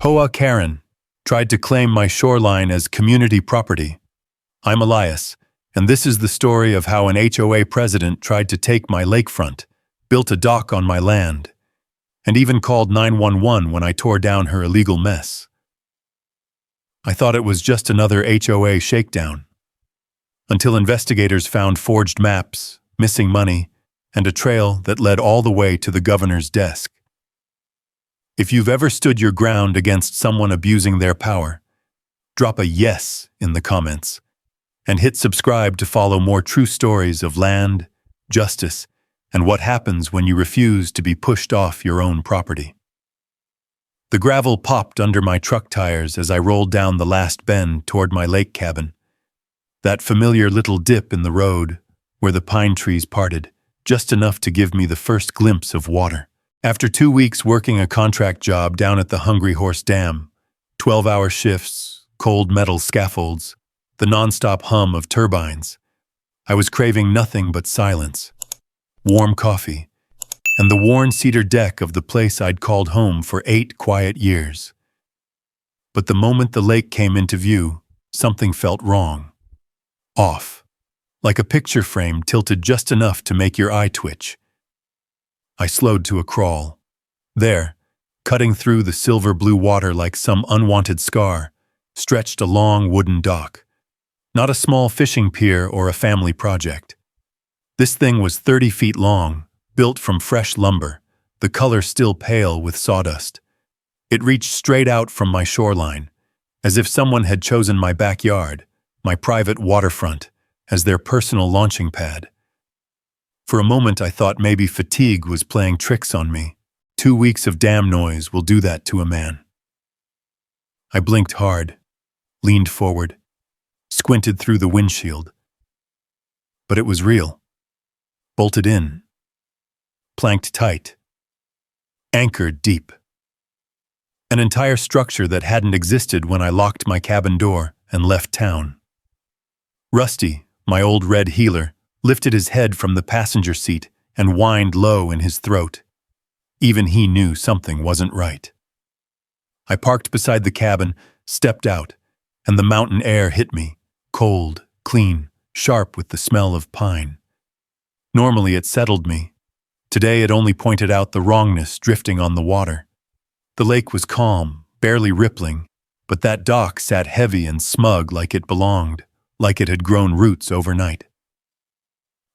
HOA Karen tried to claim my shoreline as community property. I'm Elias, and this is the story of how an HOA president tried to take my lakefront, built a dock on my land, and even called 911 when I tore down her illegal mess. I thought it was just another HOA shakedown, until investigators found forged maps, missing money, and a trail that led all the way to the governor's desk. If you've ever stood your ground against someone abusing their power, drop a yes in the comments, and hit subscribe to follow more true stories of land, justice, and what happens when you refuse to be pushed off your own property. The gravel popped under my truck tires as I rolled down the last bend toward my lake cabin. That familiar little dip in the road where the pine trees parted, just enough to give me the first glimpse of water. After 2 weeks working a contract job down at the Hungry Horse Dam, 12-hour shifts, cold metal scaffolds, the nonstop hum of turbines, I was craving nothing but silence, warm coffee, and the worn cedar deck of the place I'd called home for 8 quiet years. But the moment the lake came into view, something felt wrong. Off. Like a picture frame tilted just enough to make your eye twitch. I slowed to a crawl. There, cutting through the silver-blue water like some unwanted scar, stretched a long wooden dock. Not a small fishing pier or a family project. This thing was 30 feet long, built from fresh lumber, the color still pale with sawdust. It reached straight out from my shoreline, as if someone had chosen my backyard, my private waterfront, as their personal launching pad. For a moment I thought maybe fatigue was playing tricks on me. 2 weeks of dam noise will do that to a man. I blinked hard, leaned forward, squinted through the windshield. But it was real. Bolted in. Planked tight. Anchored deep. An entire structure that hadn't existed when I locked my cabin door and left town. Rusty, my old red heeler, lifted his head from the passenger seat and whined low in his throat. Even he knew something wasn't right. I parked beside the cabin, stepped out, and the mountain air hit me, cold, clean, sharp with the smell of pine. Normally it settled me. Today it only pointed out the wrongness drifting on the water. The lake was calm, barely rippling, but that dock sat heavy and smug like it belonged, like it had grown roots overnight.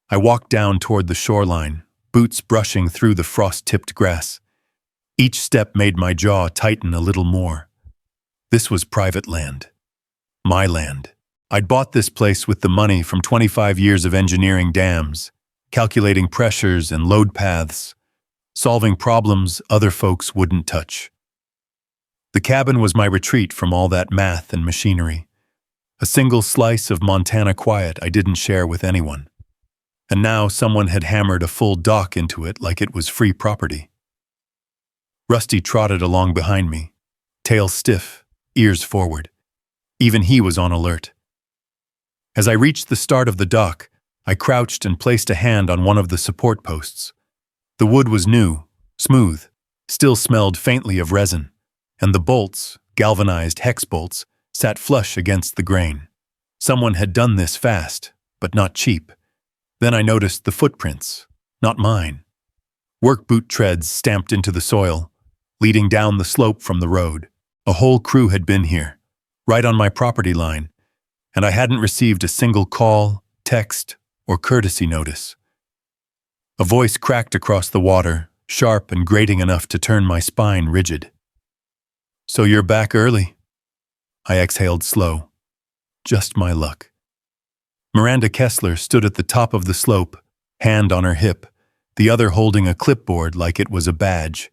I walked down toward the shoreline, boots brushing through the frost-tipped grass. Each step made my jaw tighten a little more. This was private land. My land. I'd bought this place with the money from 25 years of engineering dams, calculating pressures and load paths, solving problems other folks wouldn't touch. The cabin was my retreat from all that math and machinery. A single slice of Montana quiet I didn't share with anyone. And now someone had hammered a full dock into it like it was free property. Rusty trotted along behind me, tail stiff, ears forward. Even he was on alert. As I reached the start of the dock, I crouched and placed a hand on one of the support posts. The wood was new, smooth, still smelled faintly of resin, and the bolts, galvanized hex bolts, sat flush against the grain. Someone had done this fast, but not cheap. Then I noticed the footprints, not mine. Work boot treads stamped into the soil, leading down the slope from the road. A whole crew had been here, right on my property line, and I hadn't received a single call, text, or courtesy notice. A voice cracked across the water, sharp and grating enough to turn my spine rigid. "So you're back early?" I exhaled slow. Just my luck. Miranda Kessler stood at the top of the slope, hand on her hip, the other holding a clipboard like it was a badge.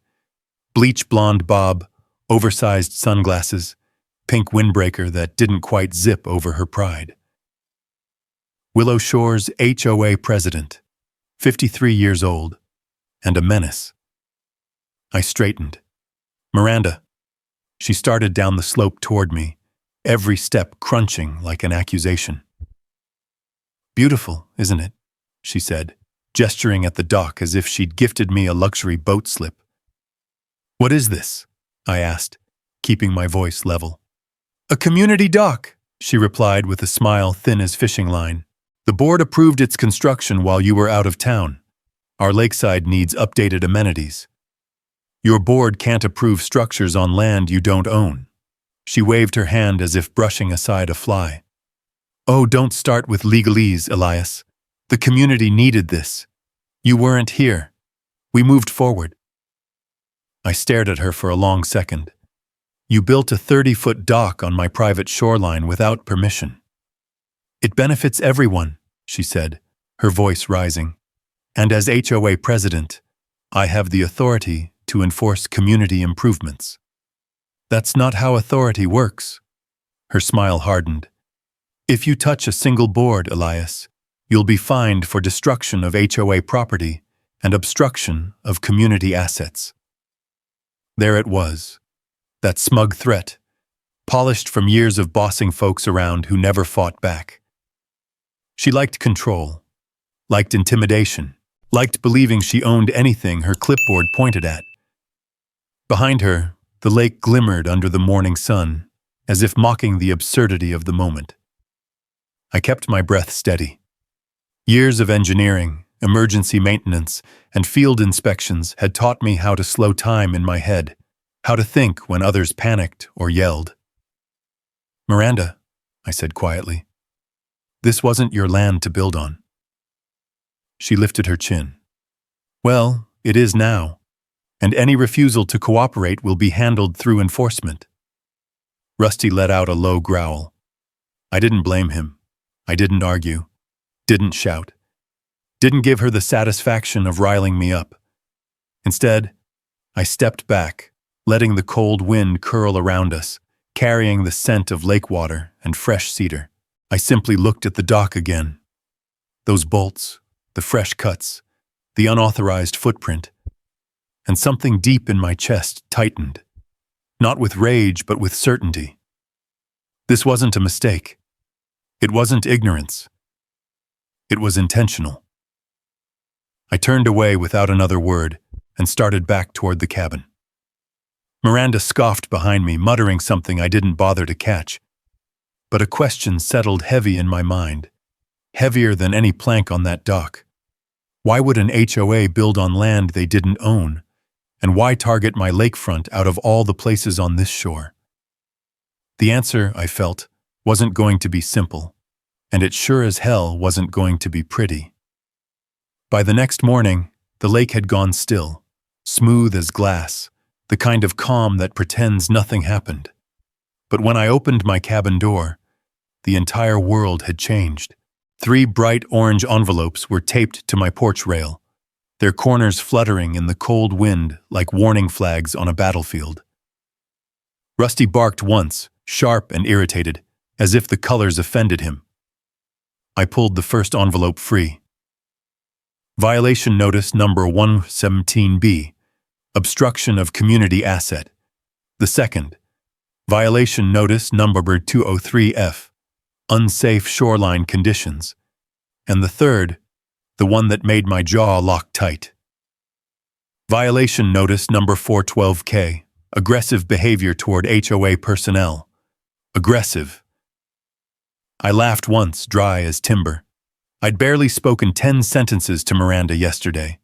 Bleach blonde bob, oversized sunglasses, pink windbreaker that didn't quite zip over her pride. Willow Shore's HOA president, 53 years old, and a menace. I straightened. "Miranda." She started down the slope toward me, every step crunching like an accusation. "Beautiful, isn't it?" she said, gesturing at the dock as if she'd gifted me a luxury boat slip. "What is this?" I asked, keeping my voice level. A community dock, she replied with a smile thin as fishing line. The board approved its construction while you were out of town. Our lakeside needs updated amenities. Your board can't approve structures on land you don't own. She waved her hand as if brushing aside a fly. Oh, don't start with legalese, Elias. The community needed this. You weren't here. We moved forward. I stared at her for a long second. You built a 30-foot dock on my private shoreline without permission. It benefits everyone, she said, her voice rising. And as HOA president, I have the authority to enforce community improvements. That's not how authority works. Her smile hardened. If you touch a single board, Elias, you'll be fined for destruction of HOA property and obstruction of community assets. There it was, that smug threat, polished from years of bossing folks around who never fought back. She liked control, liked intimidation, liked believing she owned anything her clipboard pointed at. Behind her, the lake glimmered under the morning sun, as if mocking the absurdity of the moment. I kept my breath steady. Years of engineering, emergency maintenance, and field inspections had taught me how to slow time in my head, how to think when others panicked or yelled. Miranda, I said quietly, this wasn't your land to build on. She lifted her chin. Well, it is now, and any refusal to cooperate will be handled through enforcement. Rusty let out a low growl. I didn't blame him. I didn't argue, didn't shout, didn't give her the satisfaction of riling me up. Instead, I stepped back, letting the cold wind curl around us, carrying the scent of lake water and fresh cedar. I simply looked at the dock again. Those bolts, the fresh cuts, the unauthorized footprint, and something deep in my chest tightened, not with rage but with certainty. This wasn't a mistake. It wasn't ignorance. It was intentional. I turned away without another word and started back toward the cabin. Miranda scoffed behind me, muttering something I didn't bother to catch. But a question settled heavy in my mind, heavier than any plank on that dock. Why would an HOA build on land they didn't own? And why target my lakefront out of all the places on this shore? The answer, I felt, wasn't going to be simple, and it sure as hell wasn't going to be pretty. By the next morning, the lake had gone still, smooth as glass, the kind of calm that pretends nothing happened. But when I opened my cabin door, the entire world had changed. 3 bright orange envelopes were taped to my porch rail, their corners fluttering in the cold wind like warning flags on a battlefield. Rusty barked once, sharp and irritated, as if the colors offended him. I pulled the first envelope free. Violation notice number 117B, obstruction of community asset. The second, violation notice number 203F, unsafe shoreline conditions. And the third, the one that made my jaw lock tight. Violation notice number 412K, aggressive behavior toward HOA personnel. Aggressive. I laughed once, dry as timber. I'd barely spoken 10 sentences to Miranda yesterday.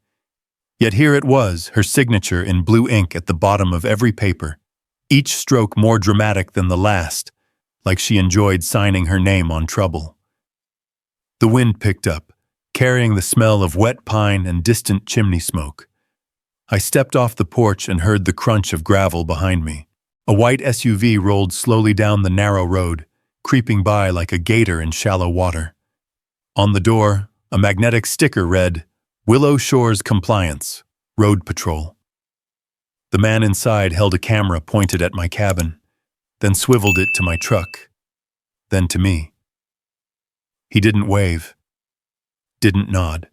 Yet here it was, her signature in blue ink at the bottom of every paper, each stroke more dramatic than the last, like she enjoyed signing her name on trouble. The wind picked up, carrying the smell of wet pine and distant chimney smoke. I stepped off the porch and heard the crunch of gravel behind me. A white SUV rolled slowly down the narrow road, creeping by like a gator in shallow water. On the door, a magnetic sticker read, Willow Shores Compliance, Road Patrol. The man inside held a camera pointed at my cabin, then swiveled it to my truck, then to me. He didn't wave, didn't nod,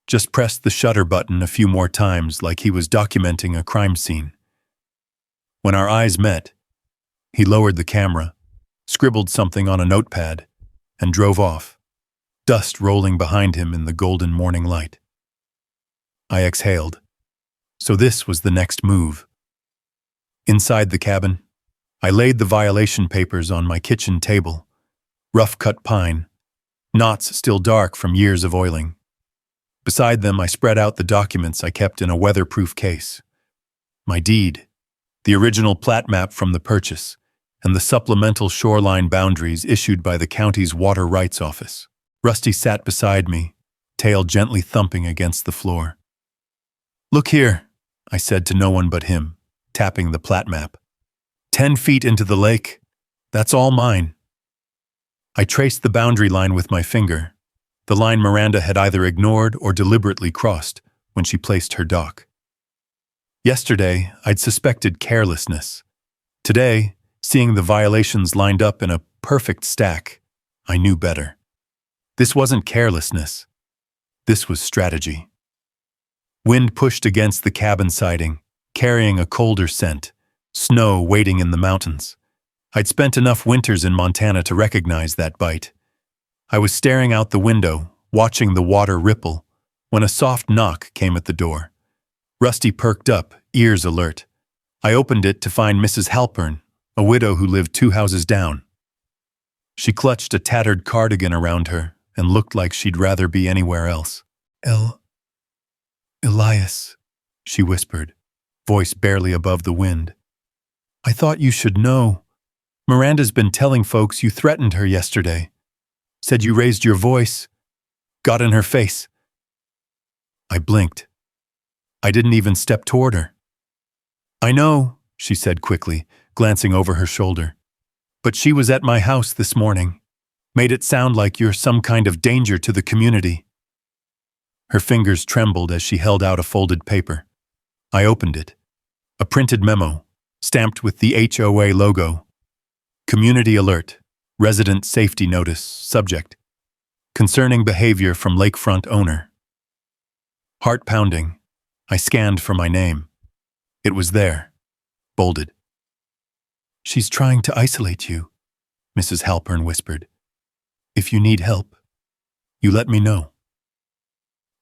just pressed the shutter button a few more times like he was documenting a crime scene. When our eyes met, he lowered the camera, scribbled something on a notepad, and drove off, dust rolling behind him in the golden morning light. I exhaled. So this was the next move. Inside the cabin, I laid the violation papers on my kitchen table. Rough-cut pine, knots still dark from years of oiling. Beside them, I spread out the documents I kept in a weatherproof case. My deed, the original plat map from the purchase, and the supplemental shoreline boundaries issued by the county's Water Rights Office. Rusty sat beside me, tail gently thumping against the floor. "Look here," I said to no one but him, tapping the plat map. 10 feet into the lake, that's all mine. I traced the boundary line with my finger, the line Miranda had either ignored or deliberately crossed when she placed her dock. Yesterday, I'd suspected carelessness. Today, seeing the violations lined up in a perfect stack, I knew better. This wasn't carelessness. This was strategy. Wind pushed against the cabin siding, carrying a colder scent, snow waiting in the mountains. I'd spent enough winters in Montana to recognize that bite. I was staring out the window, watching the water ripple, when a soft knock came at the door. Rusty perked up, ears alert. I opened it to find Mrs. Halpern, a widow who lived 2 houses down. She clutched a tattered cardigan around her and looked like she'd rather be anywhere else. Elias, she whispered, voice barely above the wind. "I thought you should know. Miranda's been telling folks you threatened her yesterday. Said you raised your voice. Got in her face." I blinked. I didn't even step toward her. "I know," she said quickly, glancing over her shoulder. "But she was at my house this morning. Made it sound like you're some kind of danger to the community." Her fingers trembled as she held out a folded paper. I opened it. A printed memo, stamped with the HOA logo. Community alert. Resident safety notice. Subject: concerning behavior from Lakefront owner. Heart pounding, I scanned for my name. It was there, bolded. "She's trying to isolate you," Mrs. Halpern whispered. "If you need help, you let me know."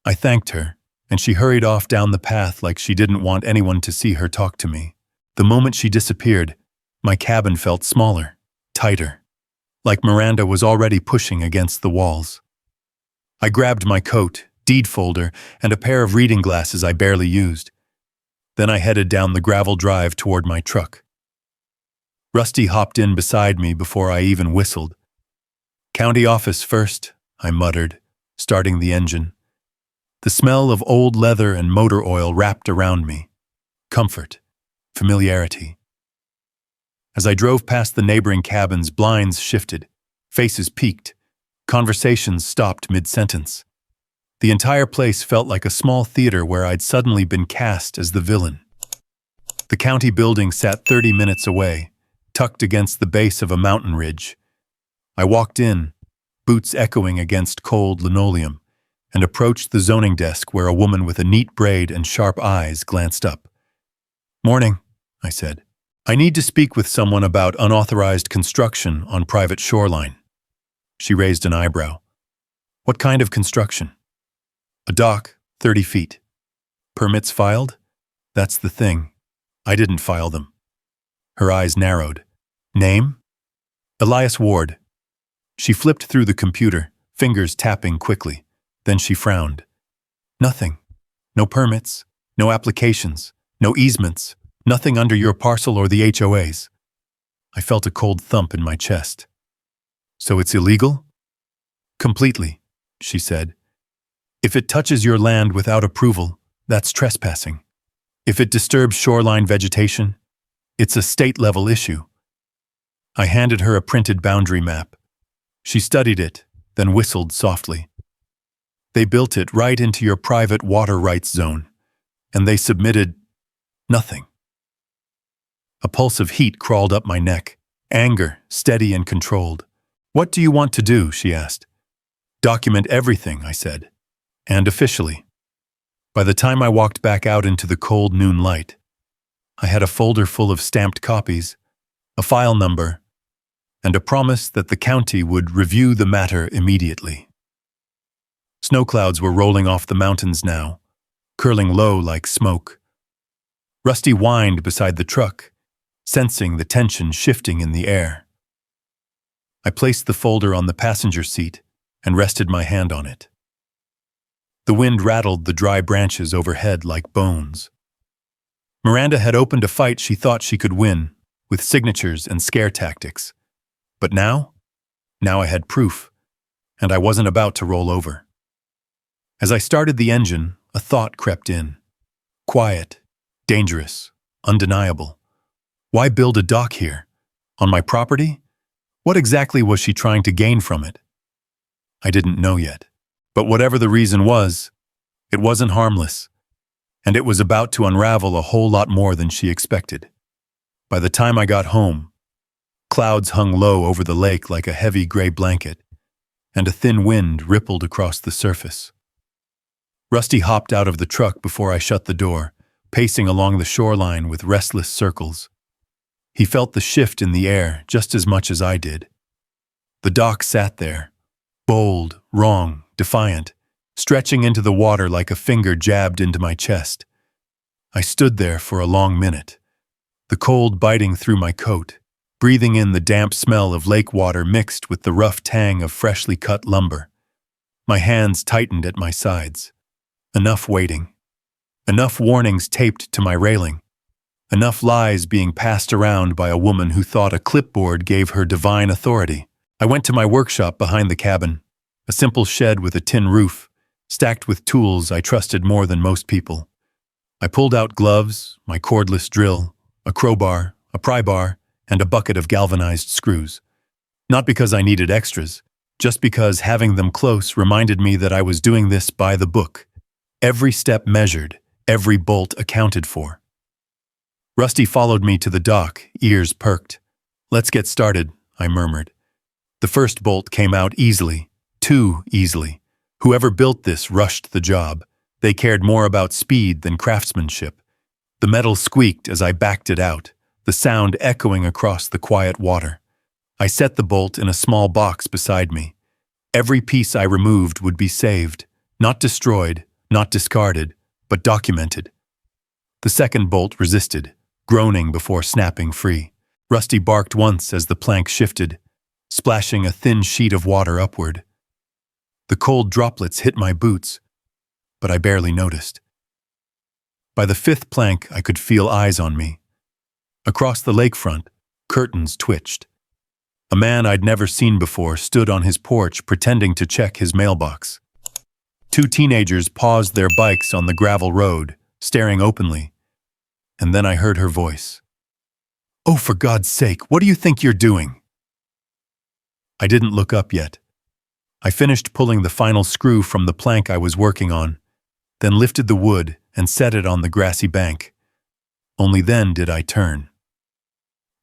I thanked her, and she hurried off down the path like she didn't want anyone to see her talk to me. The moment she disappeared, my cabin felt smaller, tighter, like Miranda was already pushing against the walls. I grabbed my coat, deed folder, and a pair of reading glasses I barely used. Then I headed down the gravel drive toward my truck. Rusty hopped in beside me before I even whistled. "County office first," I muttered, starting the engine. The smell of old leather and motor oil wrapped around me. Comfort, familiarity. As I drove past the neighboring cabins, blinds shifted, faces peeked, conversations stopped mid-sentence. The entire place felt like a small theater where I'd suddenly been cast as the villain. The county building sat 30 minutes away, tucked against the base of a mountain ridge. I walked in, boots echoing against cold linoleum, and approached the zoning desk where a woman with a neat braid and sharp eyes glanced up. "Morning," I said. "I need to speak with someone about unauthorized construction on private shoreline." She raised an eyebrow. "What kind of construction?" "A dock, 30 feet. Permits filed?" "That's the thing. I didn't file them." Her eyes narrowed. "Name?" "Elias Ward." She flipped through the computer, fingers tapping quickly. Then she frowned. "Nothing. No permits, no applications, no easements, nothing under your parcel or the HOA's. I felt a cold thump in my chest. "So it's illegal?" "Completely," she said. "If it touches your land without approval, that's trespassing. If it disturbs shoreline vegetation, it's a state-level issue." I handed her a printed boundary map. She studied it, then whistled softly. "They built it right into your private water rights zone, and they submitted nothing." A pulse of heat crawled up my neck, anger, steady and controlled. "What do you want to do?" she asked. "Document everything," I said, "and officially." By the time I walked back out into the cold noon light, I had a folder full of stamped copies, a file number, and a promise that the county would review the matter immediately. Snow clouds were rolling off the mountains now, curling low like smoke. Rusty whined beside the truck, sensing the tension shifting in the air. I placed the folder on the passenger seat and rested my hand on it. The wind rattled the dry branches overhead like bones. Miranda had opened a fight she thought she could win, with signatures and scare tactics. But now I had proof, and I wasn't about to roll over. As I started the engine, a thought crept in. Quiet, dangerous, undeniable. Why build a dock here? On my property? What exactly was she trying to gain from it? I didn't know yet. But whatever the reason was, it wasn't harmless, and it was about to unravel a whole lot more than she expected. By the time I got home, clouds hung low over the lake like a heavy gray blanket, and a thin wind rippled across the surface. Rusty hopped out of the truck before I shut the door, pacing along the shoreline with restless circles. He felt the shift in the air just as much as I did. The dock sat there, bold, wrong, defiant, stretching into the water like a finger jabbed into my chest. I stood there for a long minute, the cold biting through my coat, breathing in the damp smell of lake water mixed with the rough tang of freshly cut lumber. My hands tightened at my sides. Enough waiting. Enough warnings taped to my railing. Enough lies being passed around by a woman who thought a clipboard gave her divine authority. I went to my workshop behind the cabin, a simple shed with a tin roof, stacked with tools I trusted more than most people. I pulled out gloves, my cordless drill, a crowbar, a pry bar, and a bucket of galvanized screws. Not because I needed extras, just because having them close reminded me that I was doing this by the book. Every step measured, every bolt accounted for. Rusty followed me to the dock, ears perked. "Let's get started," I murmured. The first bolt came out easily, too easily. Whoever built this rushed the job. They cared more about speed than craftsmanship. The metal squeaked as I backed it out, the sound echoing across the quiet water. I set the bolt in a small box beside me. Every piece I removed would be saved, not destroyed, not discarded, but documented. The second bolt resisted, groaning before snapping free. Rusty barked once as the plank shifted, splashing a thin sheet of water upward. The cold droplets hit my boots, but I barely noticed. By the fifth plank, I could feel eyes on me. Across the lakefront, curtains twitched. A man I'd never seen before stood on his porch pretending to check his mailbox. Two teenagers paused their bikes on the gravel road, staring openly. And then I heard her voice. "Oh, for God's sake, what do you think you're doing?" I didn't look up yet. I finished pulling the final screw from the plank I was working on, then lifted the wood and set it on the grassy bank. Only then did I turn.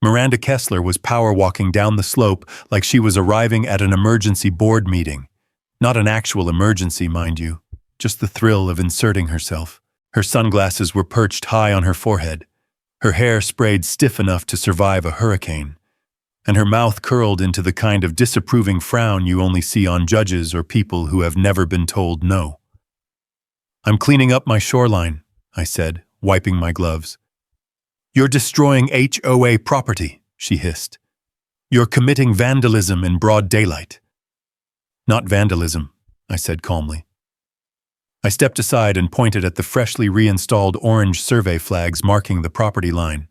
Miranda Kessler was power walking down the slope like she was arriving at an emergency board meeting. Not an actual emergency, mind you, just the thrill of inserting herself. Her sunglasses were perched high on her forehead, her hair sprayed stiff enough to survive a hurricane, and her mouth curled into the kind of disapproving frown you only see on judges or people who have never been told no. "I'm cleaning up my shoreline," I said, wiping my gloves. "You're destroying HOA property," she hissed. "You're committing vandalism in broad daylight." "Not vandalism," I said calmly. I stepped aside and pointed at the freshly reinstalled orange survey flags marking the property line.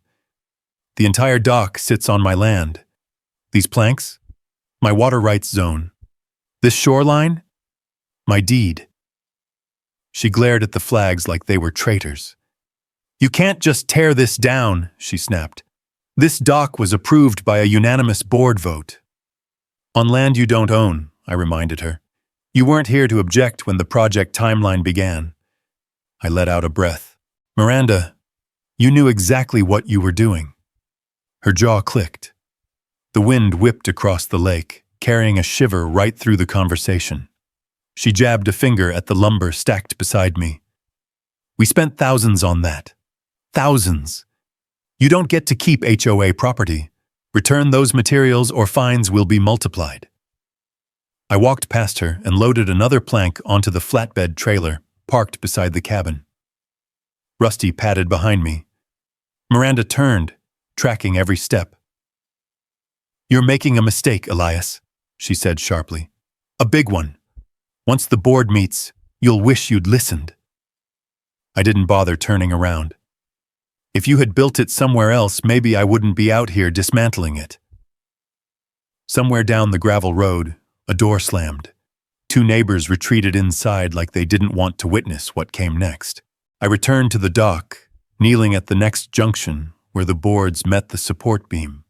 "The entire dock sits on my land. These planks? My water rights zone. This shoreline? My deed." She glared at the flags like they were traitors. "You can't just tear this down," she snapped. "This dock was approved by a unanimous board vote." "On land you don't own," I reminded her. "You weren't here to object when the project timeline began." I let out a breath. "Miranda, you knew exactly what you were doing." Her jaw clicked. The wind whipped across the lake, carrying a shiver right through the conversation. She jabbed a finger at the lumber stacked beside me. "We spent thousands on that. Thousands. You don't get to keep HOA property. Return those materials or fines will be multiplied." I walked past her and loaded another plank onto the flatbed trailer parked beside the cabin. Rusty padded behind me. Miranda turned, tracking every step. "You're making a mistake, Elias," she said sharply. "A big one. Once the board meets, you'll wish you'd listened." I didn't bother turning around. If you had built it somewhere else, maybe I wouldn't be out here dismantling it. Somewhere down the gravel road, a door slammed. Two neighbors retreated inside like they didn't want to witness what came next. I returned to the dock, kneeling at the next junction where the boards met the support beam.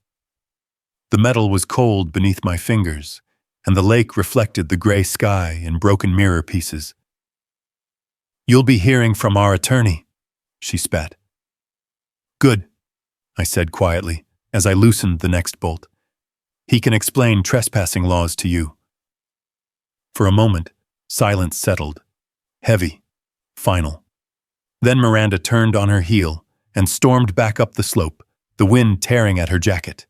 The metal was cold beneath my fingers, and the lake reflected the gray sky in broken mirror pieces. "You'll be hearing from our attorney," she spat. "Good," I said quietly as I loosened the next bolt. "He can explain trespassing laws to you." For a moment, silence settled. Heavy. Final. Then Miranda turned on her heel and stormed back up the slope, the wind tearing at her jacket.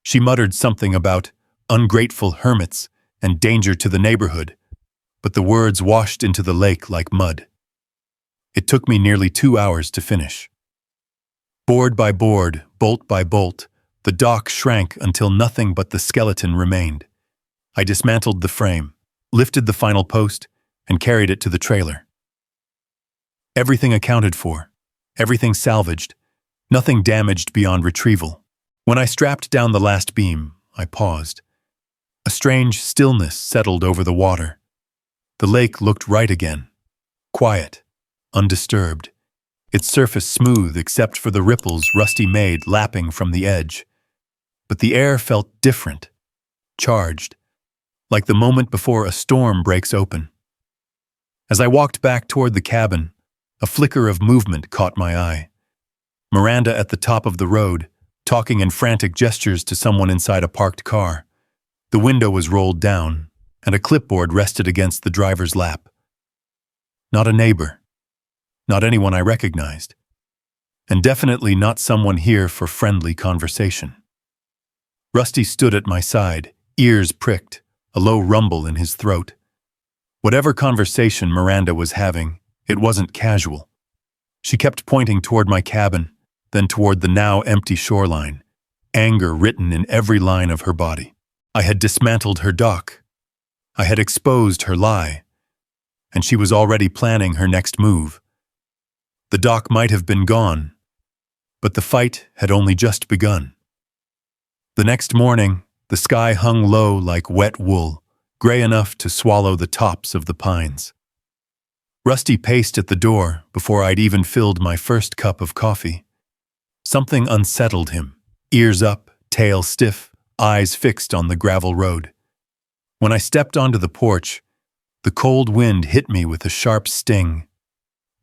She muttered something about ungrateful hermits and danger to the neighborhood, but the words washed into the lake like mud. It took me nearly 2 hours to finish. Board by board, bolt by bolt, the dock shrank until nothing but the skeleton remained. I dismantled the frame, lifted the final post, and carried it to the trailer. Everything accounted for, everything salvaged, nothing damaged beyond retrieval. When I strapped down the last beam, I paused. A strange stillness settled over the water. The lake looked right again, quiet, undisturbed, its surface smooth except for the ripples Rusty made lapping from the edge. But the air felt different, charged, like the moment before a storm breaks open. As I walked back toward the cabin, a flicker of movement caught my eye. Miranda at the top of the road, talking in frantic gestures to someone inside a parked car. The window was rolled down, and a clipboard rested against the driver's lap. Not a neighbor. Not anyone I recognized. And definitely not someone here for friendly conversation. Rusty stood at my side, ears pricked, a low rumble in his throat. Whatever conversation Miranda was having, it wasn't casual. She kept pointing toward my cabin, then toward the now empty shoreline, anger written in every line of her body. I had dismantled her dock. I had exposed her lie. And she was already planning her next move. The dock might have been gone, but the fight had only just begun. The next morning, the sky hung low like wet wool, gray enough to swallow the tops of the pines. Rusty paced at the door before I'd even filled my first cup of coffee. Something unsettled him, ears up, tail stiff, eyes fixed on the gravel road. When I stepped onto the porch, the cold wind hit me with a sharp sting.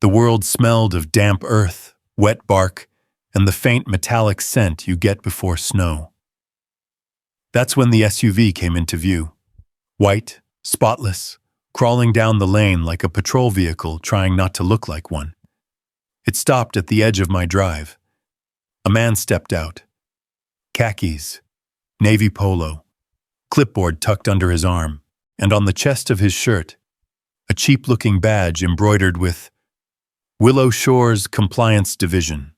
The world smelled of damp earth, wet bark, and the faint metallic scent you get before snow. That's when the SUV came into view. White, spotless, crawling down the lane like a patrol vehicle trying not to look like one. It stopped at the edge of my drive. A man stepped out. Khakis, navy polo, clipboard tucked under his arm, and on the chest of his shirt, a cheap-looking badge embroidered with Willow Shores Compliance Division.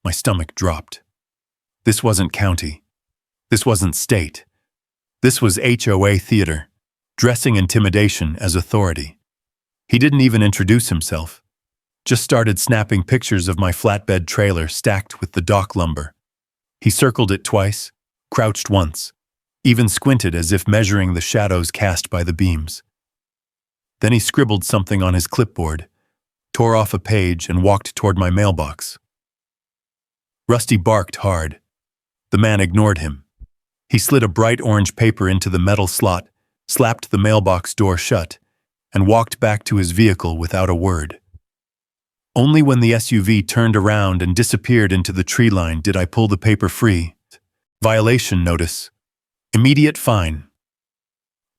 My stomach dropped. This wasn't county. This wasn't state. This was HOA theater, dressing intimidation as authority. He didn't even introduce himself. Just started snapping pictures of my flatbed trailer stacked with the dock lumber. He circled it twice, crouched once, even squinted as if measuring the shadows cast by the beams. Then he scribbled something on his clipboard, tore off a page, and walked toward my mailbox. Rusty barked hard. The man ignored him. He slid a bright orange paper into the metal slot, slapped the mailbox door shut, and walked back to his vehicle without a word. Only when the SUV turned around and disappeared into the tree line did I pull the paper free. Violation notice. Immediate fine.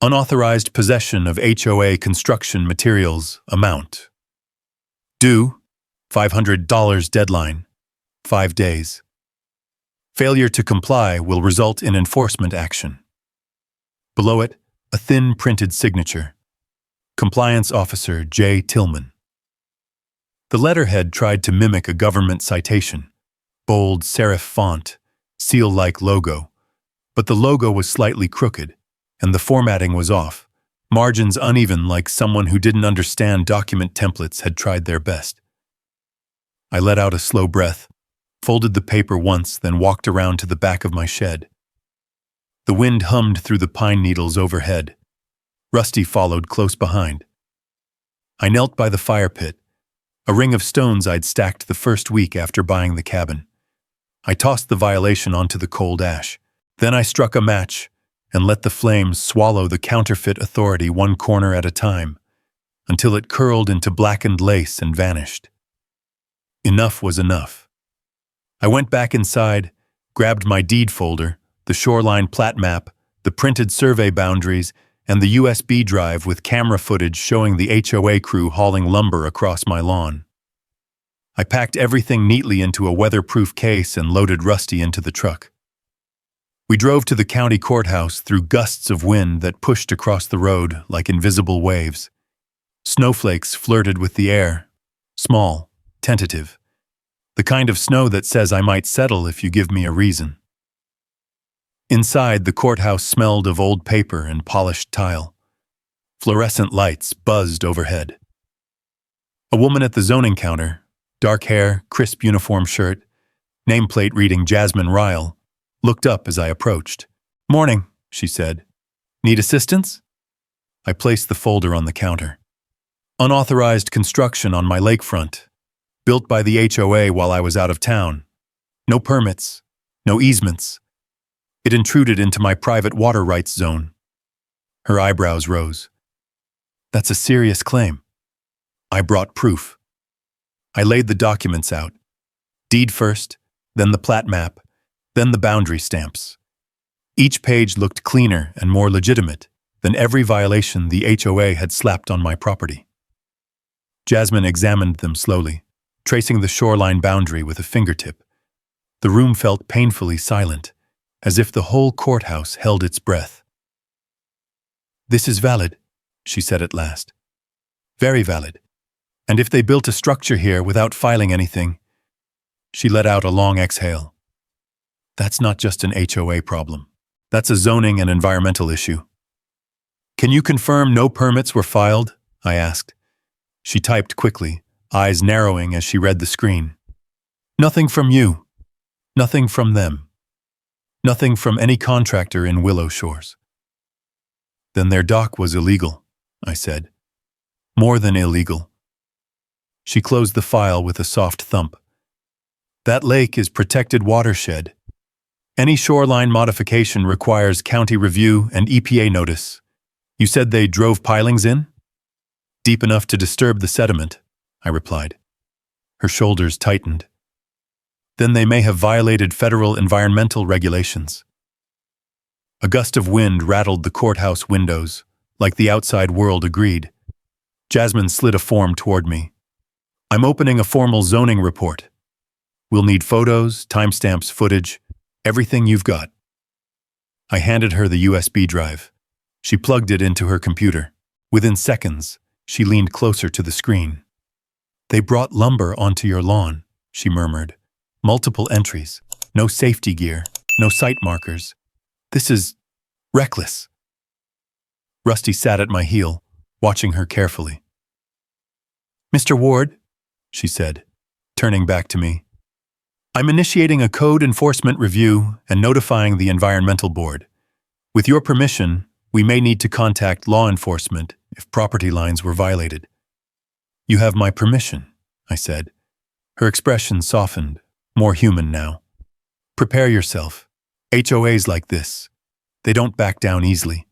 Unauthorized possession of HOA construction materials amount. Due, $500 deadline, 5 days. Failure to comply will result in enforcement action. Below it, a thin printed signature. Compliance Officer J. Tillman. The letterhead tried to mimic a government citation, bold serif font, seal-like logo, but the logo was slightly crooked, and the formatting was off, margins uneven like someone who didn't understand document templates had tried their best. I let out a slow breath, folded the paper once, then walked around to the back of my shed. The wind hummed through the pine needles overhead. Rusty followed close behind. I knelt by the fire pit, a ring of stones I'd stacked the first week after buying the cabin. I tossed the violation onto the cold ash. Then I struck a match and let the flames swallow the counterfeit authority one corner at a time, until it curled into blackened lace and vanished. Enough was enough. I went back inside, grabbed my deed folder, the Shoreline plat map, the printed survey boundaries, and the USB drive with camera footage showing the HOA crew hauling lumber across my lawn. I packed everything neatly into a weatherproof case and loaded Rusty into the truck. We drove to the county courthouse through gusts of wind that pushed across the road like invisible waves. Snowflakes flirted with the air, small, tentative. The kind of snow that says I might settle if you give me a reason. Inside, the courthouse smelled of old paper and polished tile. Fluorescent lights buzzed overhead. A woman at the zoning counter, dark hair, crisp uniform shirt, nameplate reading Jasmine Ryle, looked up as I approached. "Morning," she said. "Need assistance?" I placed the folder on the counter. Unauthorized construction on my lakefront, built by the HOA while I was out of town. No permits, no easements. It intruded into my private water rights zone. Her eyebrows rose. "That's a serious claim." I brought proof. I laid the documents out. Deed first, then the plat map, then the boundary stamps. Each page looked cleaner and more legitimate than every violation the HOA had slapped on my property. Jasmine examined them slowly, tracing the shoreline boundary with a fingertip. The room felt painfully silent, as if the whole courthouse held its breath. "This is valid," she said at last. "Very valid. And if they built a structure here without filing anything..." She let out a long exhale. "That's not just an HOA problem. That's a zoning and environmental issue." "Can you confirm no permits were filed?" I asked. She typed quickly, eyes narrowing as she read the screen. "Nothing from you. Nothing from them. Nothing from any contractor in Willow Shores." "Then their dock was illegal," I said. "More than illegal." She closed the file with a soft thump. "That lake is protected watershed. Any shoreline modification requires county review and EPA notice. You said they drove pilings in?" "Deep enough to disturb the sediment," I replied. Her shoulders tightened. "Then they may have violated federal environmental regulations." A gust of wind rattled the courthouse windows, like the outside world agreed. Jasmine slid a form toward me. "I'm opening a formal zoning report. We'll need photos, timestamps, footage, everything you've got." I handed her the USB drive. She plugged it into her computer. Within seconds, she leaned closer to the screen. "They brought lumber onto your lawn," she murmured. "Multiple entries. No safety gear. No site markers. This is reckless." Rusty sat at my heel, watching her carefully. "Mr. Ward," she said, turning back to me, "I'm initiating a code enforcement review and notifying the Environmental Board. With your permission, we may need to contact law enforcement if property lines were violated." "You have my permission," I said. Her expression softened, more human now. "Prepare yourself. HOAs like this, they don't back down easily."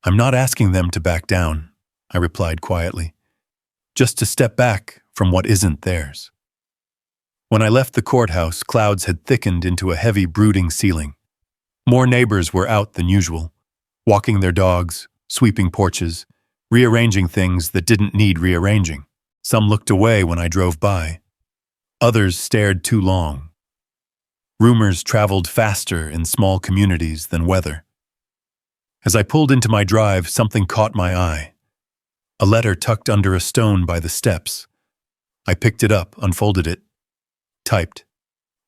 "I'm not asking them to back down," I replied quietly. "Just to step back from what isn't theirs." When I left the courthouse, clouds had thickened into a heavy, brooding ceiling. More neighbors were out than usual, walking their dogs, sweeping porches, rearranging things that didn't need rearranging. Some looked away when I drove by. Others stared too long. Rumors traveled faster in small communities than weather. As I pulled into my drive, something caught my eye. A letter tucked under a stone by the steps. I picked it up, unfolded it. Typed,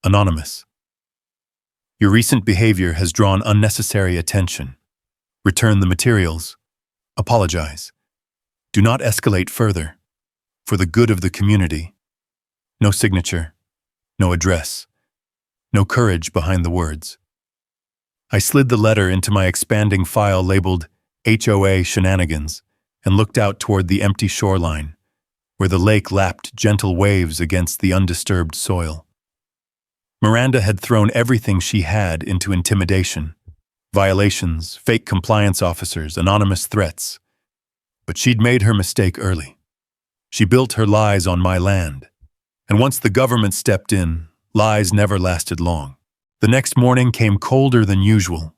anonymous. Your recent behavior has drawn unnecessary attention. Return the materials. Apologize. Do not escalate further. For the good of the community. No signature. No address. No courage behind the words. I slid the letter into my expanding file labeled HOA Shenanigans and looked out toward the empty shoreline, where the lake lapped gentle waves against the undisturbed soil. Miranda had thrown everything she had into intimidation. Violations, fake compliance officers, anonymous threats. But she'd made her mistake early. She built her lies on my land. And once the government stepped in, lies never lasted long. The next morning came colder than usual,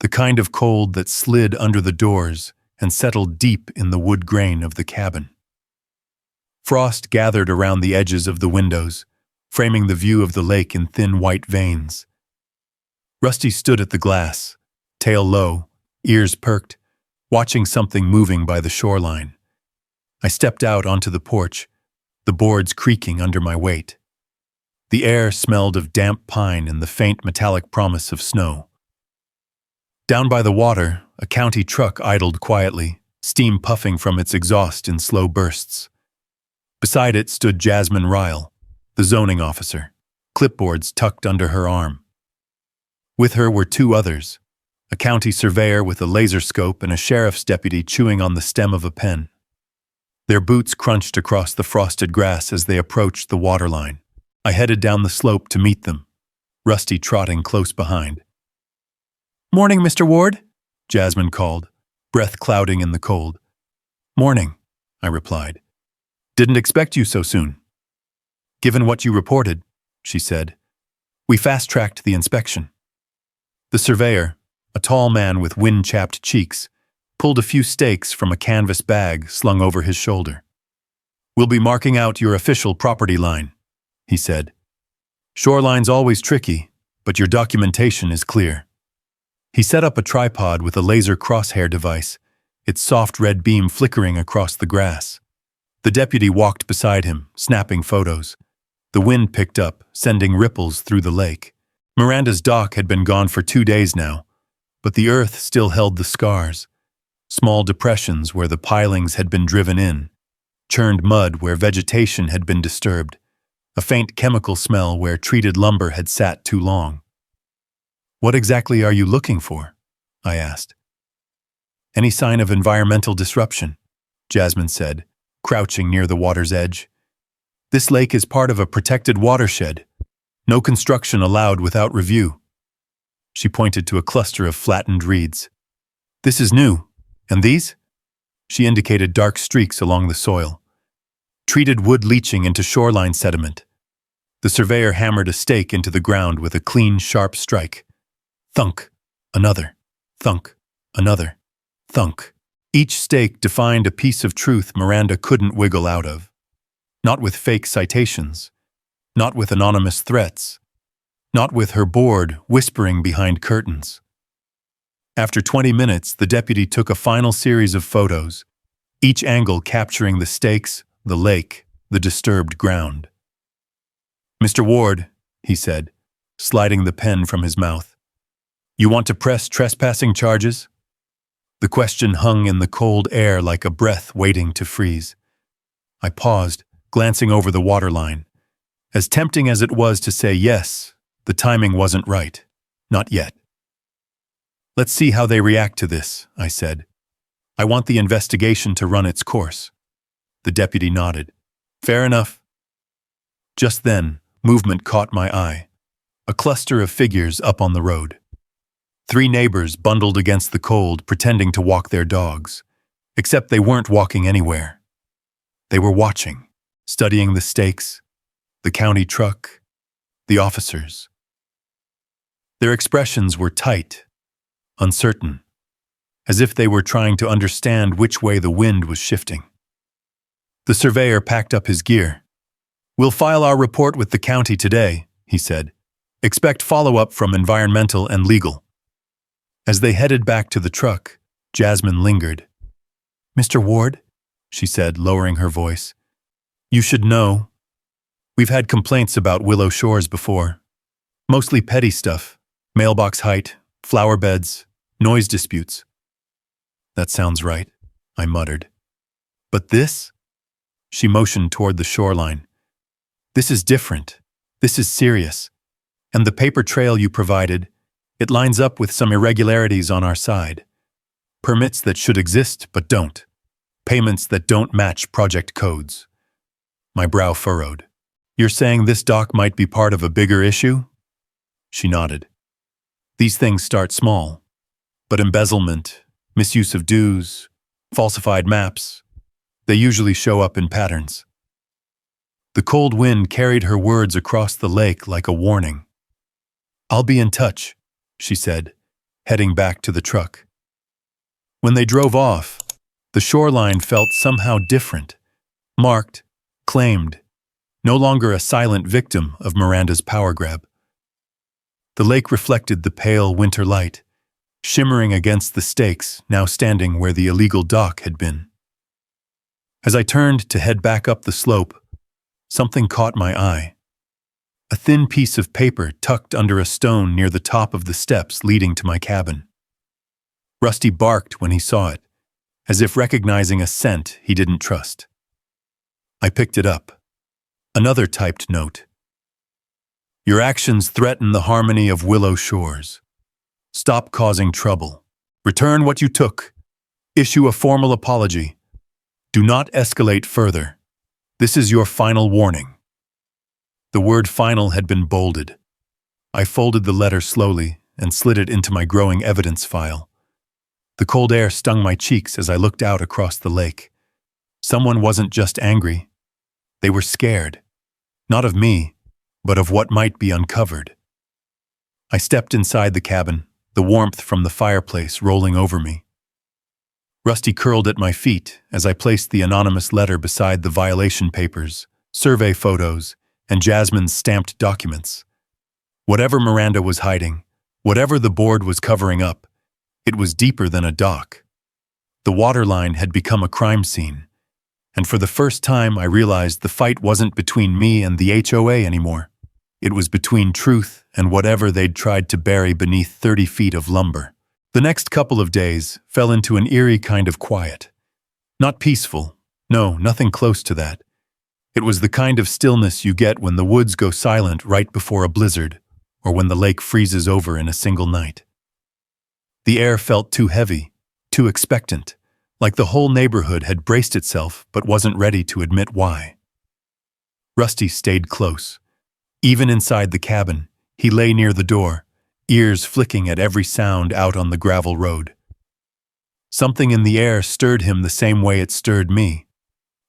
the kind of cold that slid under the doors and settled deep in the wood grain of the cabin. Frost gathered around the edges of the windows, framing the view of the lake in thin white veins. Rusty stood at the glass, tail low, ears perked, watching something moving by the shoreline. I stepped out onto the porch, the boards creaking under my weight. The air smelled of damp pine and the faint metallic promise of snow. Down by the water, a county truck idled quietly, steam puffing from its exhaust in slow bursts. Beside it stood Jasmine Ryle, the zoning officer, clipboards tucked under her arm. With her were two others, a county surveyor with a laser scope and a sheriff's deputy chewing on the stem of a pen. Their boots crunched across the frosted grass as they approached the waterline. I headed down the slope to meet them, Rusty trotting close behind. "Morning, Mr. Ward," Jasmine called, breath clouding in the cold. "Morning," I replied. "Didn't expect you so soon." "Given what you reported," she said, "we fast-tracked the inspection." The surveyor, a tall man with wind-chapped cheeks, pulled a few stakes from a canvas bag slung over his shoulder. "We'll be marking out your official property line," he said. "Shoreline's always tricky, but your documentation is clear." He set up a tripod with a laser crosshair device, its soft red beam flickering across the grass. The deputy walked beside him, snapping photos. The wind picked up, sending ripples through the lake. Miranda's dock had been gone for 2 days now, but the earth still held the scars. Small depressions where the pilings had been driven in, churned mud where vegetation had been disturbed, a faint chemical smell where treated lumber had sat too long. "What exactly are you looking for?" I asked. "Any sign of environmental disruption," Jasmine said, crouching near the water's edge. "This lake is part of a protected watershed. No construction allowed without review." She pointed to a cluster of flattened reeds. "This is new. And these?" She indicated dark streaks along the soil. "Treated wood leaching into shoreline sediment." The surveyor hammered a stake into the ground with a clean, sharp strike. Thunk, another, thunk, another, thunk. Each stake defined a piece of truth Miranda couldn't wiggle out of. Not with fake citations, not with anonymous threats, not with her board whispering behind curtains. After 20 minutes, the deputy took a final series of photos, each angle capturing the stakes, the lake, the disturbed ground. "Mr. Ward," he said, sliding the pen from his mouth, "you want to press trespassing charges?" The question hung in the cold air like a breath waiting to freeze. I paused, glancing over the waterline. As tempting as it was to say yes, the timing wasn't right. Not yet. "Let's see how they react to this," I said. "I want the investigation to run its course." The deputy nodded. "Fair enough." Just then, movement caught my eye. A cluster of figures up on the road. 3 neighbors bundled against the cold, pretending to walk their dogs. Except they weren't walking anywhere. They were watching, studying the stakes, the county truck, the officers. Their expressions were tight, uncertain, as if they were trying to understand which way the wind was shifting. The surveyor packed up his gear. "We'll file our report with the county today," he said. "Expect follow-up from environmental and legal." As they headed back to the truck, Jasmine lingered. "Mr. Ward," she said, lowering her voice, "you should know. We've had complaints about Willow Shores before. Mostly petty stuff, Mailbox height, flower beds, noise disputes. That sounds right, I muttered. But this? She motioned toward the shoreline. This is different. This is serious. And the paper trail you provided, it lines up with some irregularities on our side. Permits that should exist but don't. Payments that don't match project codes. My brow furrowed. You're saying this dock might be part of a bigger issue? She nodded. These things start small, but embezzlement, misuse of dues, falsified maps, they usually show up in patterns. The cold wind carried her words across the lake like a warning. I'll be in touch, she said, heading back to the truck. When they drove off, the shoreline felt somehow different, marked, claimed, no longer a silent victim of Miranda's power grab. The lake reflected the pale winter light, shimmering against the stakes now standing where the illegal dock had been. As I turned to head back up the slope, something caught my eye. A thin piece of paper tucked under a stone near the top of the steps leading to my cabin. Rusty barked when he saw it, as if recognizing a scent he didn't trust. I picked it up. Another typed note. Your actions threaten the harmony of Willow Shores. Stop causing trouble. Return what you took. Issue a formal apology. Do not escalate further. This is your final warning. The word final had been bolded. I folded the letter slowly and slid it into my growing evidence file. The cold air stung my cheeks as I looked out across the lake. Someone wasn't just angry. They were scared. Not of me, but of what might be uncovered. I stepped inside the cabin, the warmth from the fireplace rolling over me. Rusty curled at my feet as I placed the anonymous letter beside the violation papers, survey photos, and Jasmine's stamped documents. Whatever Miranda was hiding, whatever the board was covering up, it was deeper than a dock. The waterline had become a crime scene, and for the first time I realized the fight wasn't between me and the HOA anymore. It was between truth and whatever they'd tried to bury beneath 30 feet of lumber. The next couple of days fell into an eerie kind of quiet. Not peaceful. No, nothing close to that. It was the kind of stillness you get when the woods go silent right before a blizzard, or when the lake freezes over in a single night. The air felt too heavy, too expectant, like the whole neighborhood had braced itself but wasn't ready to admit why. Rusty stayed close. Even inside the cabin, he lay near the door, ears flicking at every sound out on the gravel road. Something in the air stirred him the same way it stirred me.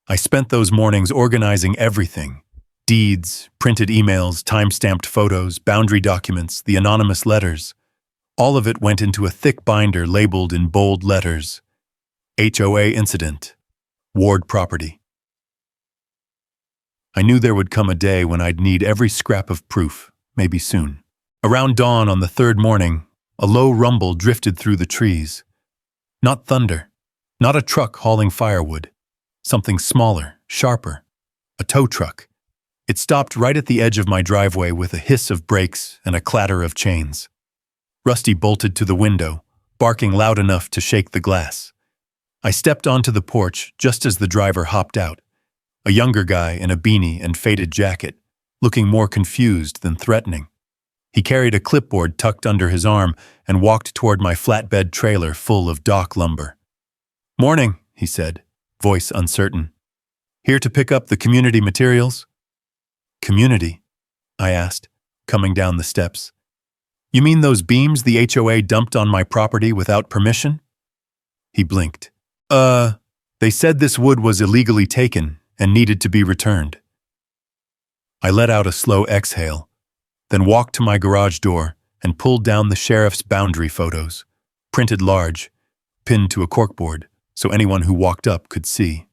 I spent those mornings organizing everything: deeds, printed emails, time-stamped photos, boundary documents, the anonymous letters. All of it went into a thick binder labeled in bold letters: HOA incident, Ward property. I knew there would come a day when I'd need every scrap of proof, maybe soon. Around dawn on the third morning, a low rumble drifted through the trees. Not thunder, not a truck hauling firewood. Something smaller, sharper. A tow truck. It stopped right at the edge of my driveway with a hiss of brakes and a clatter of chains. Rusty bolted to the window, barking loud enough to shake the glass. I stepped onto the porch just as the driver hopped out. A younger guy in a beanie and faded jacket, looking more confused than threatening. He carried a clipboard tucked under his arm and walked toward my flatbed trailer full of dock lumber. "Morning," he said, voice uncertain. "Here to pick up the community materials?" "Community?" I asked, coming down the steps. "You mean those beams the HOA dumped on my property without permission?" He blinked. They said this wood was illegally taken and needed to be returned." I let out a slow exhale, then walked to my garage door and pulled down the sheriff's boundary photos, printed large, pinned to a corkboard so anyone who walked up could see.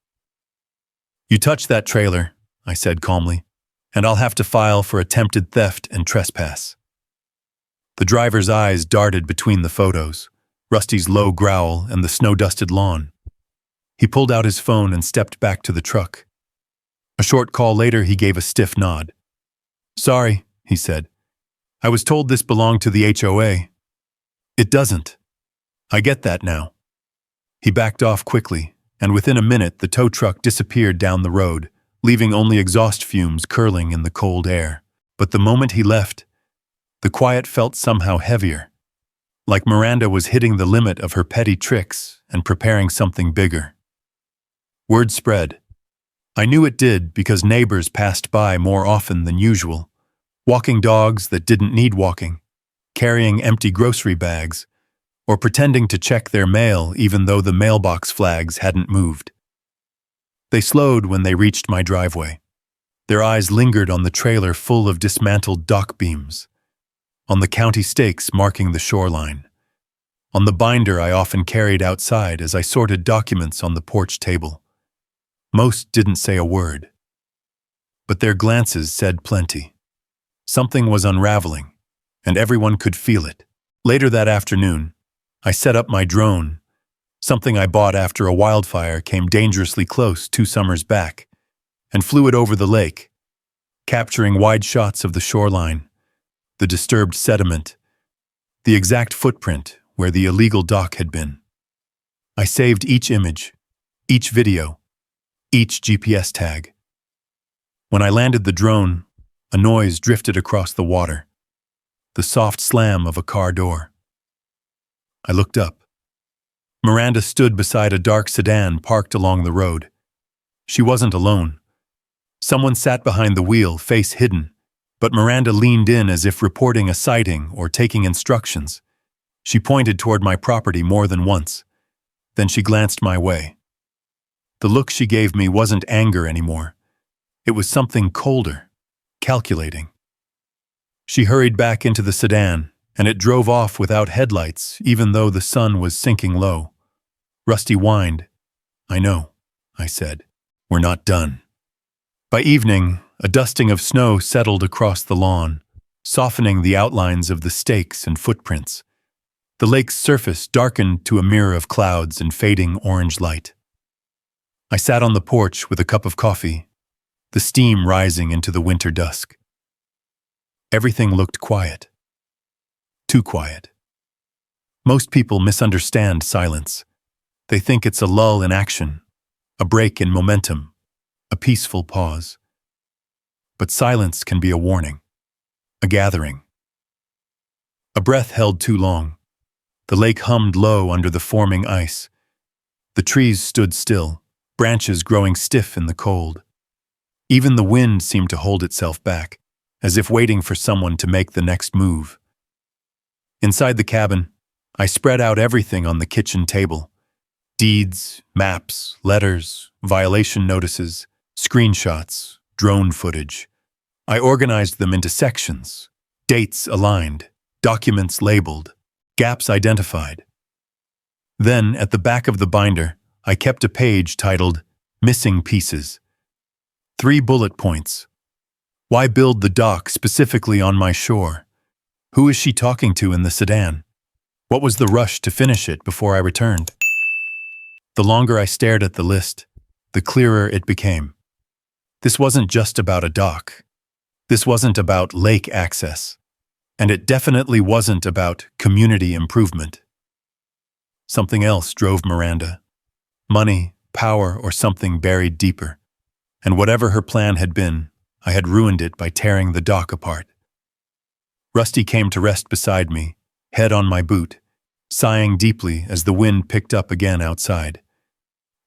"You touch that trailer," I said calmly, "and I'll have to file for attempted theft and trespass." The driver's eyes darted between the photos, Rusty's low growl and the snow-dusted lawn. He pulled out his phone and stepped back to the truck. A short call later, he gave a stiff nod. "Sorry," he said. I was told this belonged to the HOA. It doesn't. I get that now. He backed off quickly, and within a minute the tow truck disappeared down the road, leaving only exhaust fumes curling in the cold air. But the moment he left, the quiet felt somehow heavier, like Miranda was hitting the limit of her petty tricks and preparing something bigger. Word spread. I knew it did because neighbors passed by more often than usual, walking dogs that didn't need walking, carrying empty grocery bags, or pretending to check their mail even though the mailbox flags hadn't moved. They slowed when they reached my driveway. Their eyes lingered on the trailer full of dismantled dock beams, on the county stakes marking the shoreline, on the binder I often carried outside as I sorted documents on the porch table. Most didn't say a word, but their glances said plenty. Something was unraveling, and everyone could feel it. Later that afternoon, I set up my drone, something I bought after a wildfire came dangerously close 2 summers back, and flew it over the lake, capturing wide shots of the shoreline, the disturbed sediment, the exact footprint where the illegal dock had been. I saved each image, each video, each GPS tag. When I landed the drone, a noise drifted across the water, the soft slam of a car door. I looked up. Miranda stood beside a dark sedan parked along the road. She wasn't alone. Someone sat behind the wheel, face hidden, but Miranda leaned in as if reporting a sighting or taking instructions. She pointed toward my property more than once. Then she glanced my way. The look she gave me wasn't anger anymore. It was something colder, calculating. She hurried back into the sedan, and it drove off without headlights, even though the sun was sinking low. Rusty whined. "I know," I said. "We're not done." By evening, a dusting of snow settled across the lawn, softening the outlines of the stakes and footprints. The lake's surface darkened to a mirror of clouds and fading orange light. I sat on the porch with a cup of coffee, the steam rising into the winter dusk. Everything looked quiet. Too quiet. Most people misunderstand silence. They think it's a lull in action, a break in momentum, a peaceful pause. But silence can be a warning, a gathering. A breath held too long. The lake hummed low under the forming ice. The trees stood still, branches growing stiff in the cold. Even the wind seemed to hold itself back, as if waiting for someone to make the next move. Inside the cabin, I spread out everything on the kitchen table. Deeds, maps, letters, violation notices, screenshots, drone footage. I organized them into sections, dates aligned, documents labeled, gaps identified. Then, at the back of the binder, I kept a page titled Missing Pieces. 3 bullet points. Why build the dock specifically on my shore? Who is she talking to in the sedan? What was the rush to finish it before I returned? The longer I stared at the list, the clearer it became. This wasn't just about a dock. This wasn't about lake access. And it definitely wasn't about community improvement. Something else drove Miranda. Money, power, or something buried deeper. And whatever her plan had been, I had ruined it by tearing the dock apart. Rusty came to rest beside me, head on my boot, sighing deeply as the wind picked up again outside.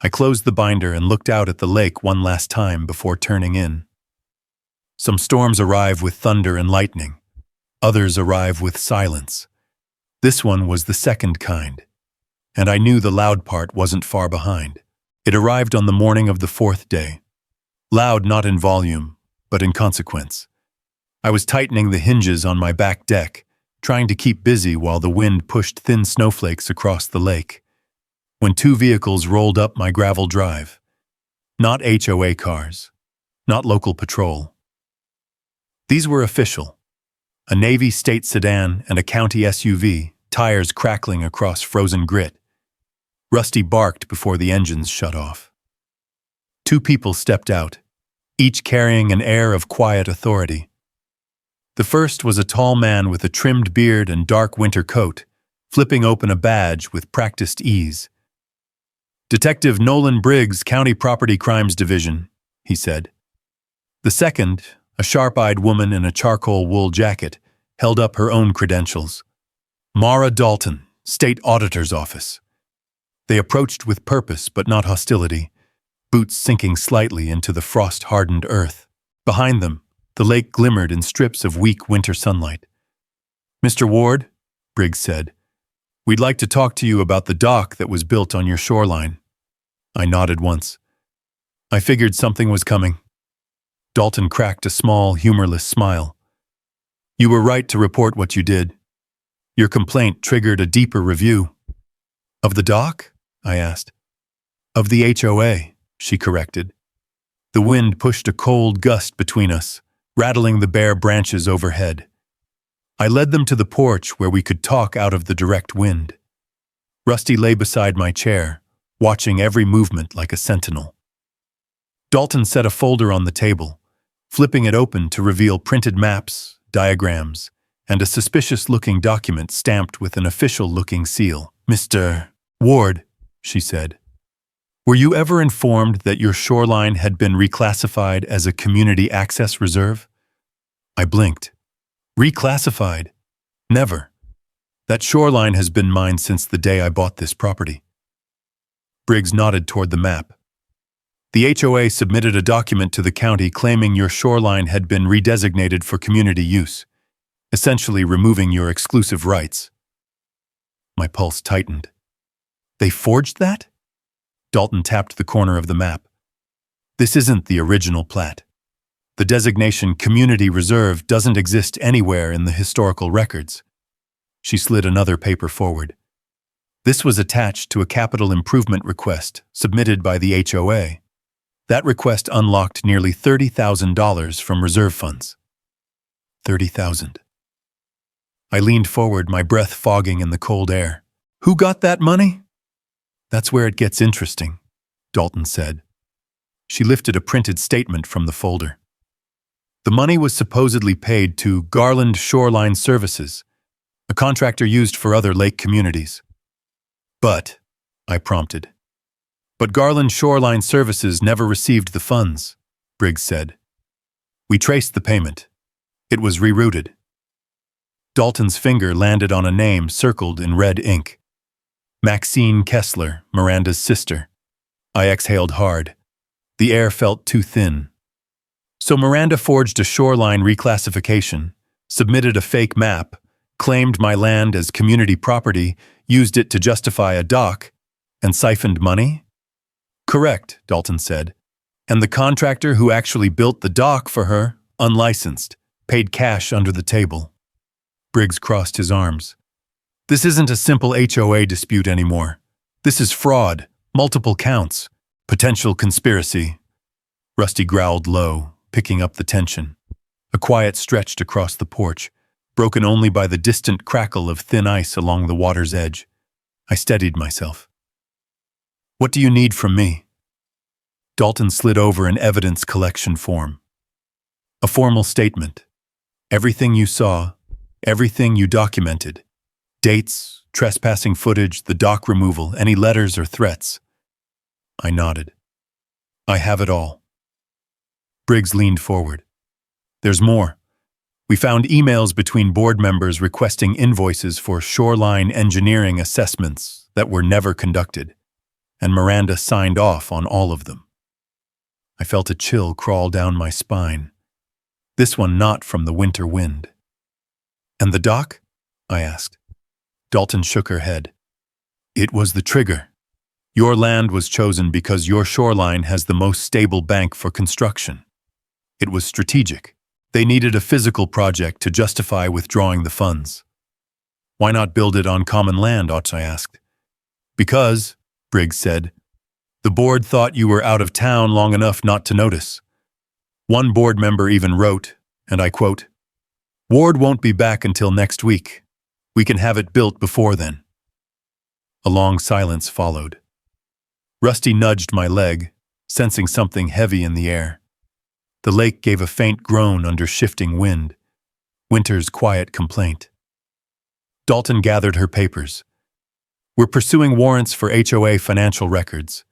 I closed the binder and looked out at the lake one last time before turning in. Some storms arrive with thunder and lightning. Others arrive with silence. This one was the second kind, and I knew the loud part wasn't far behind. It arrived on the morning of the 4th day. Loud not in volume, but in consequence. I was tightening the hinges on my back deck, trying to keep busy while the wind pushed thin snowflakes across the lake, when 2 vehicles rolled up my gravel drive. Not HOA cars, not local patrol. These were official. A Navy state sedan and a county SUV, tires crackling across frozen grit. Rusty barked before the engines shut off. 2 people stepped out, each carrying an air of quiet authority. The first was a tall man with a trimmed beard and dark winter coat, flipping open a badge with practiced ease. "Detective Nolan Briggs, County Property Crimes Division," he said. The second, a sharp-eyed woman in a charcoal wool jacket, held up her own credentials. "Mara Dalton, State Auditor's Office." They approached with purpose but not hostility, boots sinking slightly into the frost-hardened earth. Behind them, the lake glimmered in strips of weak winter sunlight. "Mr. Ward," Briggs said, "we'd like to talk to you about the dock that was built on your shoreline." I nodded once. I figured something was coming. Dalton cracked a small, humorless smile. "You were right to report what you did. Your complaint triggered a deeper review." "Of the dock?" I asked. "Of the HOA," she corrected. The wind pushed a cold gust between us, rattling the bare branches overhead. I led them to the porch where we could talk out of the direct wind. Rusty lay beside my chair, watching every movement like a sentinel. Dalton set a folder on the table, flipping it open to reveal printed maps, diagrams, and a suspicious-looking document stamped with an official-looking seal. "Mr. Ward," she said, "were you ever informed that your shoreline had been reclassified as a community access reserve?" I blinked. "Reclassified? Never. That shoreline has been mine since the day I bought this property." Briggs nodded toward the map. "The HOA submitted a document to the county claiming your shoreline had been redesignated for community use, essentially removing your exclusive rights." My pulse tightened. "They forged that?" Dalton tapped the corner of the map. "This isn't the original plat. The designation Community Reserve doesn't exist anywhere in the historical records." She slid another paper forward. "This was attached to a capital improvement request submitted by the HOA. That request unlocked nearly $30,000 from reserve funds." 30,000. I leaned forward, my breath fogging in the cold air. "Who got that money?" "That's where it gets interesting," Dalton said. She lifted a printed statement from the folder. The money was supposedly paid to Garland Shoreline Services, a contractor used for other lake communities. "But," I prompted. "But Garland Shoreline Services never received the funds," Briggs said. "We traced the payment. It was rerouted." Dalton's finger landed on a name circled in red ink. Maxine Kessler, Miranda's sister. I exhaled hard. The air felt too thin. So Miranda forged a shoreline reclassification, submitted a fake map, claimed my land as community property, used it to justify a dock, and siphoned money? "Correct," Dalton said. "And the contractor who actually built the dock for her, unlicensed, paid cash under the table." Briggs crossed his arms. "This isn't a simple HOA dispute anymore. This is fraud, multiple counts, potential conspiracy." Rusty growled low, picking up the tension. A quiet stretched across the porch, broken only by the distant crackle of thin ice along the water's edge. I steadied myself. "What do you need from me?" Dalton slid over an evidence collection form. "A formal statement. Everything you saw, everything you documented. Dates, trespassing footage, the dock removal, any letters or threats." I nodded. "I have it all." Briggs leaned forward. "There's more. We found emails between board members requesting invoices for shoreline engineering assessments that were never conducted, and Miranda signed off on all of them." I felt a chill crawl down my spine. This one not from the winter wind. "And the dock?" I asked. Dalton shook her head. "It was the trigger. Your land was chosen because your shoreline has the most stable bank for construction. It was strategic. They needed a physical project to justify withdrawing the funds." "Why not build it on common land?" I asked. "Because," Briggs said, "the board thought you were out of town long enough not to notice. One board member even wrote, and I quote, 'Ward won't be back until next week. We can have it built before then.'" A long silence followed. Rusty nudged my leg, sensing something heavy in the air. The lake gave a faint groan under shifting wind. Winter's quiet complaint. Dalton gathered her papers. We're pursuing warrants for HOA financial records,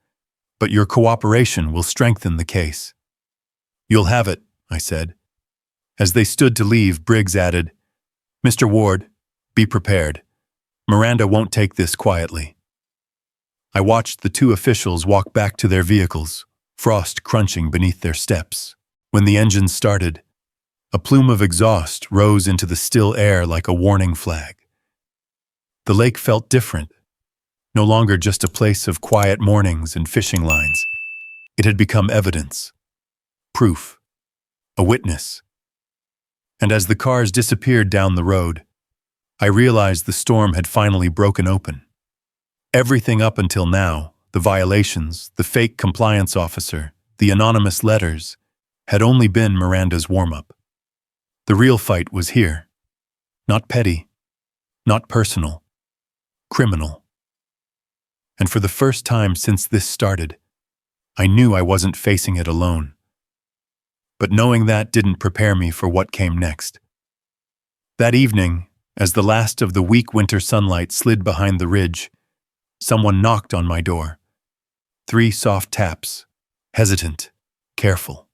but your cooperation will strengthen the case. You'll have it, I said. As they stood to leave, Briggs added, Mr. Ward, be prepared. Miranda won't take this quietly. I watched the two officials walk back to their vehicles, frost crunching beneath their steps. When the engine started, a plume of exhaust rose into the still air like a warning flag. The lake felt different, no longer just a place of quiet mornings and fishing lines. It had become evidence, proof, a witness. And as the cars disappeared down the road, I realized the storm had finally broken open. Everything up until now, the violations, the fake compliance officer, the anonymous letters, had only been Miranda's warm-up. The real fight was here. Not petty, not personal, criminal. And for the first time since this started, I knew I wasn't facing it alone. But knowing that didn't prepare me for what came next. That evening, as the last of the weak winter sunlight slid behind the ridge, someone knocked on my door. 3 soft taps, hesitant, careful.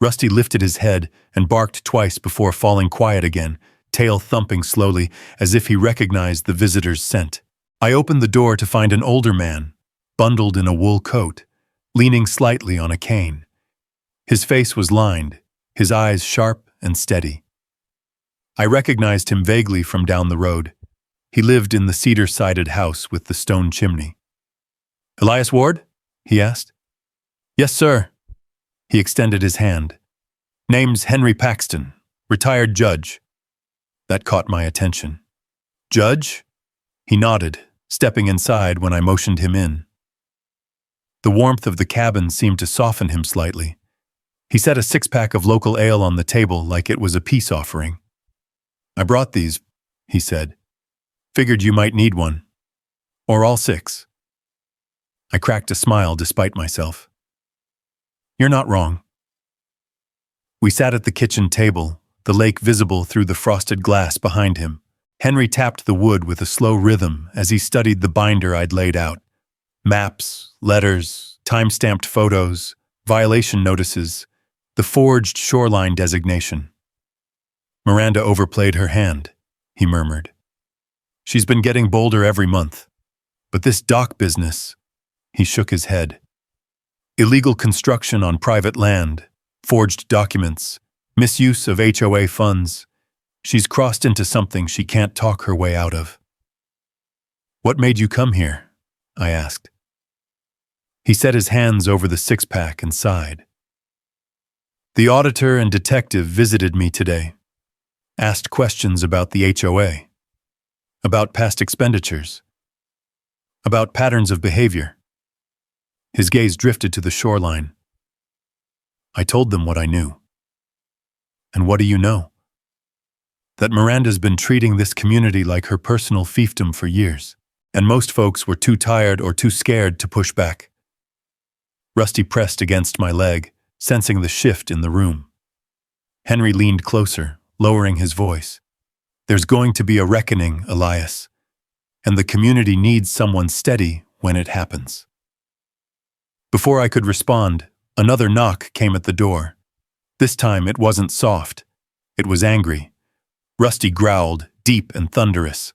Rusty lifted his head and barked twice before falling quiet again, tail thumping slowly as if he recognized the visitor's scent. I opened the door to find an older man, bundled in a wool coat, leaning slightly on a cane. His face was lined, his eyes sharp and steady. I recognized him vaguely from down the road. He lived in the cedar-sided house with the stone chimney. "Elias Ward?" he asked. "Yes, sir." He extended his hand. "Name's Henry Paxton, retired judge." That caught my attention. "Judge?" He nodded, stepping inside when I motioned him in. The warmth of the cabin seemed to soften him slightly. He set a 6-pack of local ale on the table like it was a peace offering. "I brought these," he said. "Figured you might need one. Or all 6. I cracked a smile despite myself. "You're not wrong." We sat at the kitchen table, the lake visible through the frosted glass behind him. Henry tapped the wood with a slow rhythm as he studied the binder I'd laid out. Maps, letters, time-stamped photos, violation notices, the forged Shoreline designation. "Miranda overplayed her hand," he murmured. "She's been getting bolder every month. But this dock business," he shook his head. "Illegal construction on private land, forged documents, misuse of HOA funds. She's crossed into something she can't talk her way out of." "What made you come here?" I asked. He set his hands over the 6-pack and sighed. "The auditor and detective visited me today. Asked questions about the HOA. About past expenditures. About patterns of behavior." His gaze drifted to the shoreline. I told them what I knew. "And what do you know?" "That Miranda's been treating this community like her personal fiefdom for years, and most folks were too tired or too scared to push back." Rusty pressed against my leg, sensing the shift in the room. Henry leaned closer, lowering his voice. "There's going to be a reckoning, Elias, and the community needs someone steady when it happens." Before I could respond, another knock came at the door. This time it wasn't soft. It was angry. Rusty growled, deep and thunderous.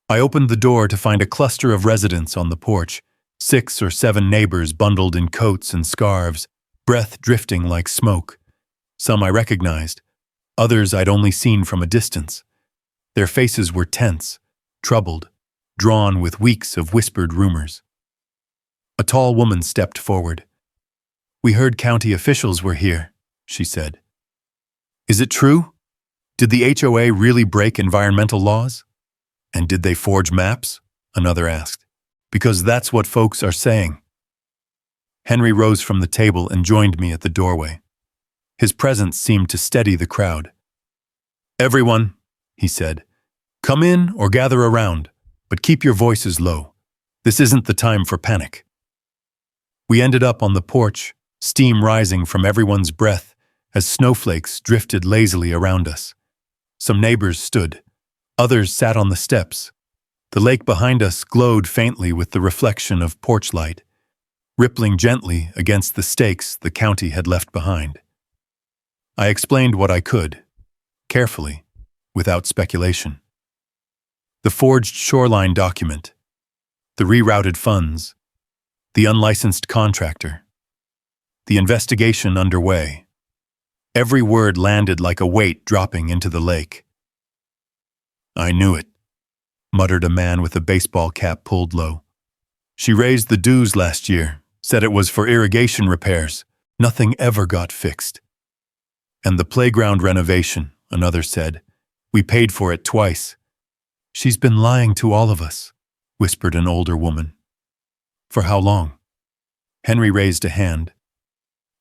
I opened the door to find a cluster of residents on the porch, 6 or 7 neighbors bundled in coats and scarves, breath drifting like smoke. Some I recognized, others I'd only seen from a distance. Their faces were tense, troubled, drawn with weeks of whispered rumors. A tall woman stepped forward. "We heard county officials were here," she said. "Is it true? Did the HOA really break environmental laws? And did they forge maps?" another asked. "Because that's what folks are saying." Henry rose from the table and joined me at the doorway. His presence seemed to steady the crowd. "Everyone," he said, "come in or gather around, but keep your voices low. This isn't the time for panic." We ended up on the porch, steam rising from everyone's breath as snowflakes drifted lazily around us. Some neighbors stood. Others sat on the steps. The lake behind us glowed faintly with the reflection of porch light, rippling gently against the stakes the county had left behind. I explained what I could, carefully, without speculation. The forged Shoreline document, the rerouted funds, the unlicensed contractor, the investigation underway. Every word landed like a weight dropping into the lake. "I knew it," muttered a man with a baseball cap pulled low. "She raised the dues last year, said it was for irrigation repairs. Nothing ever got fixed." "And the playground renovation," another said. "We paid for it twice." "She's been lying to all of us," whispered an older woman. "For how long?" Henry raised a hand.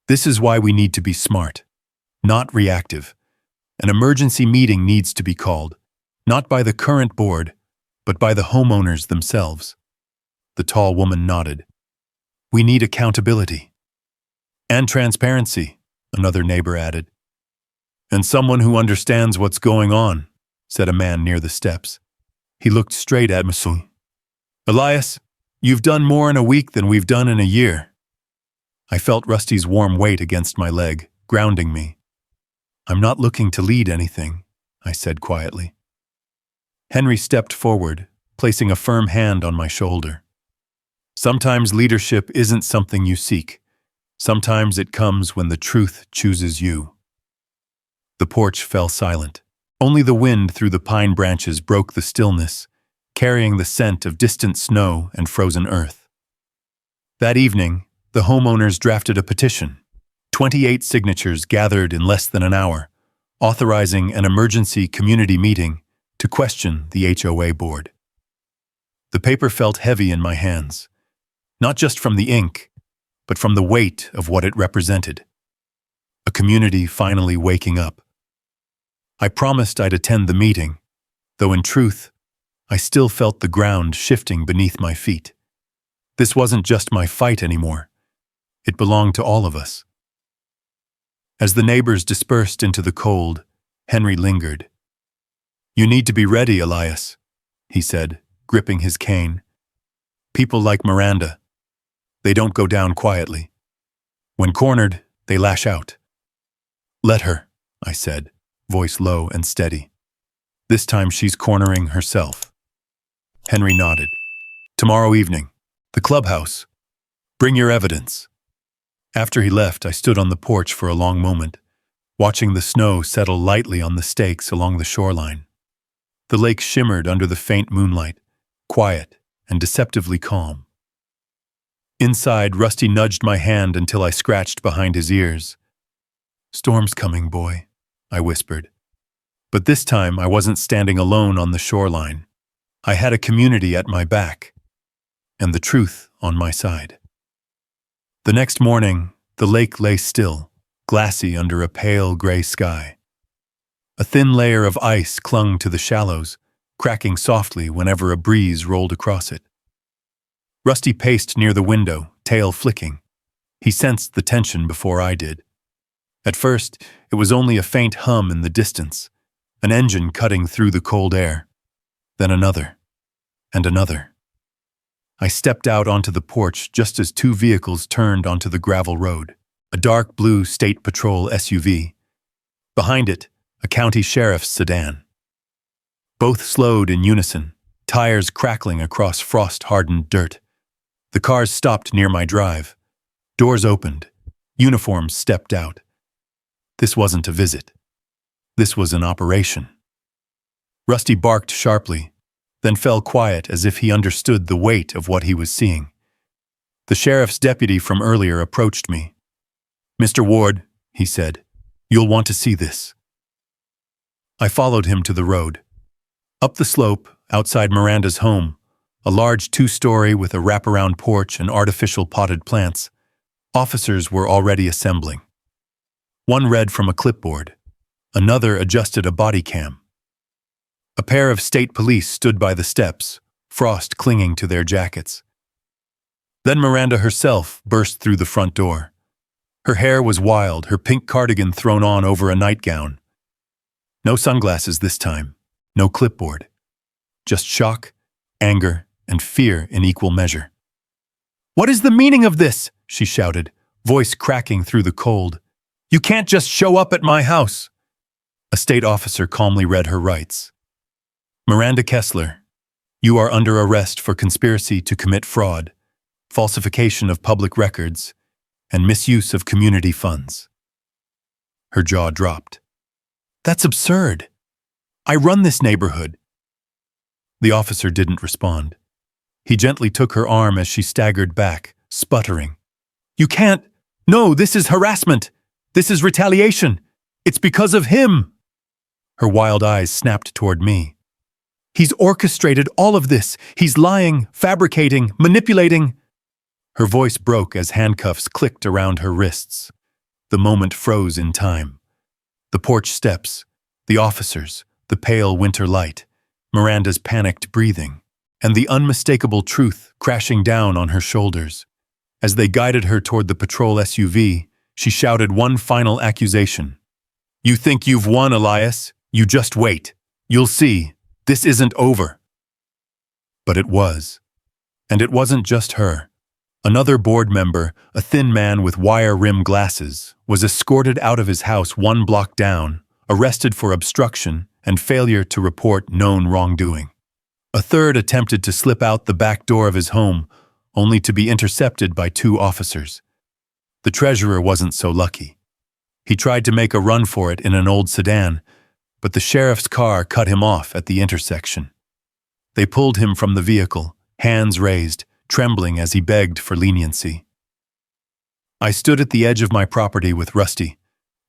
"This is why we need to be smart, not reactive. An emergency meeting needs to be called, not by the current board, but by the homeowners themselves." The tall woman nodded. "We need accountability." "And transparency," another neighbor added. "And someone who understands what's going on," said a man near the steps. He looked straight at me. "Elias, you've done more in a week than we've done in a year." I felt Rusty's warm weight against my leg, grounding me. "I'm not looking to lead anything," I said quietly. Henry stepped forward, placing a firm hand on my shoulder. "Sometimes leadership isn't something you seek. Sometimes it comes when the truth chooses you." The porch fell silent. Only the wind through the pine branches broke the stillness, carrying the scent of distant snow and frozen earth. That evening, the homeowners drafted a petition. 28 signatures gathered in less than an hour, authorizing an emergency community meeting to question the HOA board. The paper felt heavy in my hands, not just from the ink, but from the weight of what it represented. A community finally waking up. I promised I'd attend the meeting, though in truth, I still felt the ground shifting beneath my feet. This wasn't just my fight anymore. It belonged to all of us. As the neighbors dispersed into the cold, Henry lingered. "You need to be ready, Elias," he said, gripping his cane. "People like Miranda, they don't go down quietly. When cornered, they lash out." "Let her," I said, voice low and steady. "This time she's cornering herself." Henry nodded. "Tomorrow evening, the clubhouse. Bring your evidence." After he left, I stood on the porch for a long moment, watching the snow settle lightly on the stakes along the shoreline. The lake shimmered under the faint moonlight, quiet and deceptively calm. Inside, Rusty nudged my hand until I scratched behind his ears. "Storm's coming, boy," I whispered. But this time I wasn't standing alone on the shoreline. I had a community at my back, and the truth on my side. The next morning, the lake lay still, glassy under a pale gray sky. A thin layer of ice clung to the shallows, cracking softly whenever a breeze rolled across it. Rusty paced near the window, tail flicking. He sensed the tension before I did. At first, it was only a faint hum in the distance, an engine cutting through the cold air. Then another, and another. I stepped out onto the porch just as two vehicles turned onto the gravel road, a dark blue State Patrol SUV. Behind it, a county sheriff's sedan. Both slowed in unison, tires crackling across frost-hardened dirt. The cars stopped near my drive. Doors opened. Uniforms stepped out. This wasn't a visit. This was an operation. Rusty barked sharply, then fell quiet as if he understood the weight of what he was seeing. The sheriff's deputy from earlier approached me. "Mr. Ward," he said, "you'll want to see this." I followed him to the road. Up the slope, outside Miranda's home, a large two-story with a wraparound porch and artificial potted plants, officers were already assembling. One read from a clipboard. Another adjusted a body cam. A pair of state police stood by the steps, frost clinging to their jackets. Then Miranda herself burst through the front door. Her hair was wild, her pink cardigan thrown on over a nightgown. No sunglasses this time, no clipboard. Just shock, anger, and fear in equal measure. "What is the meaning of this?" she shouted, voice cracking through the cold. "You can't just show up at my house." A state officer calmly read her rights. "Miranda Kessler, you are under arrest for conspiracy to commit fraud, falsification of public records, and misuse of community funds." Her jaw dropped. "That's absurd. I run this neighborhood." The officer didn't respond. He gently took her arm as she staggered back, sputtering. "You can't. No, this is harassment. This is retaliation. It's because of him." Her wild eyes snapped toward me. "He's orchestrated all of this. He's lying, fabricating, manipulating." Her voice broke as handcuffs clicked around her wrists. The moment froze in time. The porch steps, the officers, the pale winter light, Miranda's panicked breathing, and the unmistakable truth crashing down on her shoulders. As they guided her toward the patrol SUV, she shouted one final accusation. "You think you've won, Elias? You just wait. You'll see. This isn't over." But it was. And it wasn't just her. Another board member, a thin man with wire-rimmed glasses, was escorted out of his house 1 block down, arrested for obstruction and failure to report known wrongdoing. A third attempted to slip out the back door of his home, only to be intercepted by 2 officers. The treasurer wasn't so lucky. He tried to make a run for it in an old sedan, but the sheriff's car cut him off at the intersection. They pulled him from the vehicle, hands raised, trembling as he begged for leniency. I stood at the edge of my property with Rusty,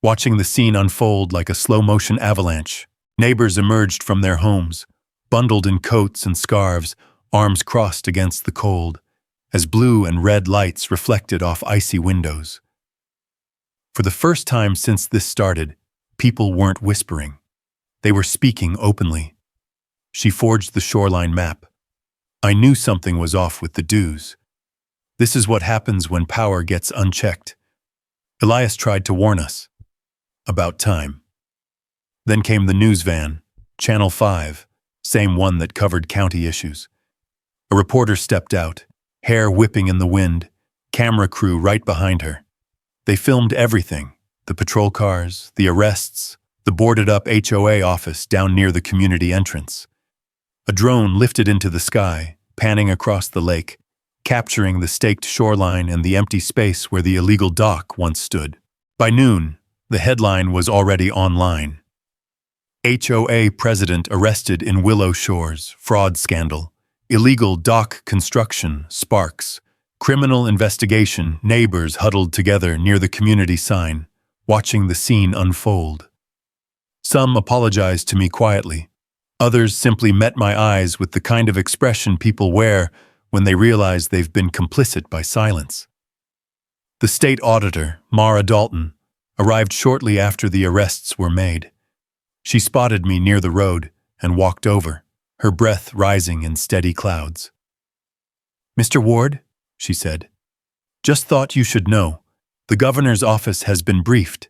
watching the scene unfold like a slow-motion avalanche. Neighbors emerged from their homes, bundled in coats and scarves, arms crossed against the cold, as blue and red lights reflected off icy windows. For the first time since this started, people weren't whispering. They were speaking openly. She forged the Shoreline map. I knew something was off with the dues. This is what happens when power gets unchecked. Elias tried to warn us. About time. Then came the news van, Channel 5, same one that covered county issues. A reporter stepped out, hair whipping in the wind, camera crew right behind her. They filmed everything, the patrol cars, the arrests, the boarded-up HOA office down near the community entrance. A drone lifted into the sky, panning across the lake, capturing the staked shoreline and the empty space where the illegal dock once stood. By noon, the headline was already online. HOA president arrested in Willow Shores, fraud scandal. Illegal dock construction, sparks. Criminal investigation, neighbors huddled together near the community sign, watching the scene unfold. Some apologized to me quietly. Others simply met my eyes with the kind of expression people wear when they realize they've been complicit by silence. The state auditor, Mara Dalton, arrived shortly after the arrests were made. She spotted me near the road and walked over, her breath rising in steady clouds. "Mr. Ward," she said, "just thought you should know. The governor's office has been briefed.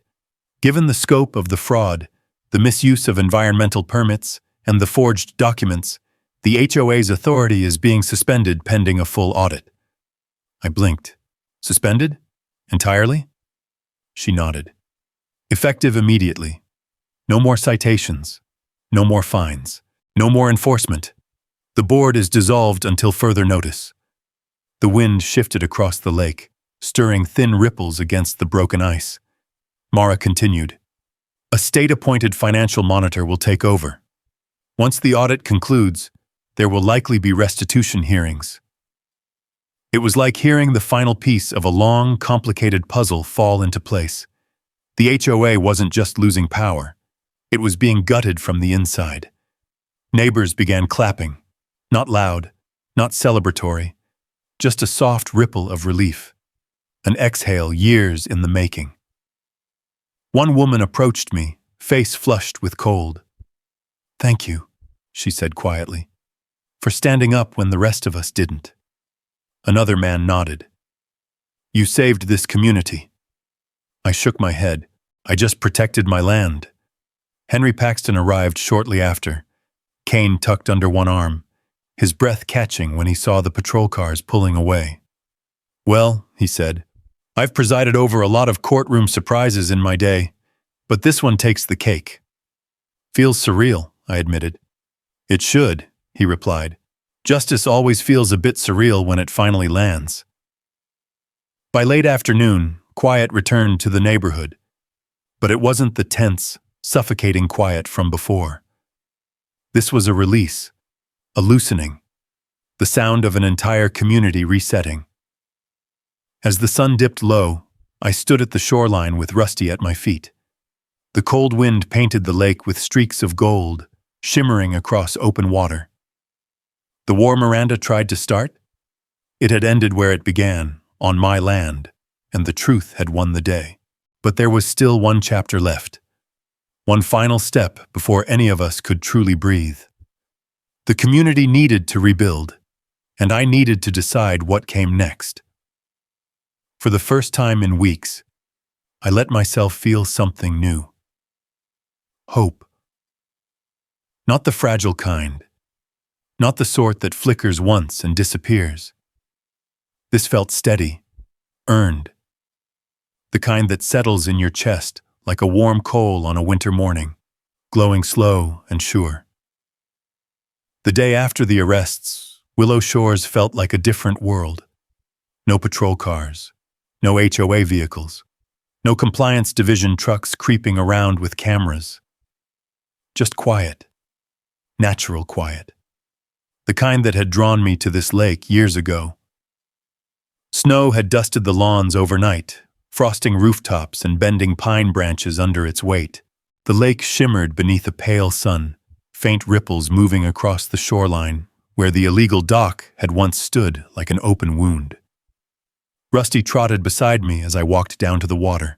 Given the scope of the fraud, the misuse of environmental permits, and the forged documents, the HOA's authority is being suspended pending a full audit." I blinked. "Suspended? Entirely?" She nodded. "Effective immediately. No more citations. No more fines. No more enforcement. The board is dissolved until further notice." The wind shifted across the lake, stirring thin ripples against the broken ice. Mara continued. "A state-appointed financial monitor will take over. Once the audit concludes, there will likely be restitution hearings." It was like hearing the final piece of a long, complicated puzzle fall into place. The HOA wasn't just losing power. It was being gutted from the inside. Neighbors began clapping. Not loud, not celebratory, just a soft ripple of relief. An exhale years in the making. One woman approached me, face flushed with cold. "Thank you," she said quietly, "for standing up when the rest of us didn't." Another man nodded. "You saved this community." I shook my head. "I just protected my land." Henry Paxton arrived shortly after, cane tucked under one arm, his breath catching when he saw the patrol cars pulling away. "Well," he said, "I've presided over a lot of courtroom surprises in my day, but this one takes the cake." "Feels surreal," I admitted. "It should," he replied. "Justice always feels a bit surreal when it finally lands." By late afternoon, quiet returned to the neighborhood, but it wasn't the tense, suffocating quiet from before. This was a release, a loosening, the sound of an entire community resetting. As the sun dipped low, I stood at the shoreline with Rusty at my feet. The cold wind painted the lake with streaks of gold, shimmering across open water. The war Miranda tried to start? It had ended where it began, on my land, and the truth had won the day. But there was still one chapter left. One final step before any of us could truly breathe. The community needed to rebuild, and I needed to decide what came next. For the first time in weeks, I let myself feel something new. Hope. Not the fragile kind. Not the sort that flickers once and disappears. This felt steady, earned. The kind that settles in your chest like a warm coal on a winter morning, glowing slow and sure. The day after the arrests, Willow Shores felt like a different world. No patrol cars, no HOA vehicles, no compliance division trucks creeping around with cameras. Just quiet, natural quiet. The kind that had drawn me to this lake years ago. Snow had dusted the lawns overnight, frosting rooftops and bending pine branches under its weight. The lake shimmered beneath a pale sun, faint ripples moving across the shoreline, where the illegal dock had once stood like an open wound. Rusty trotted beside me as I walked down to the water.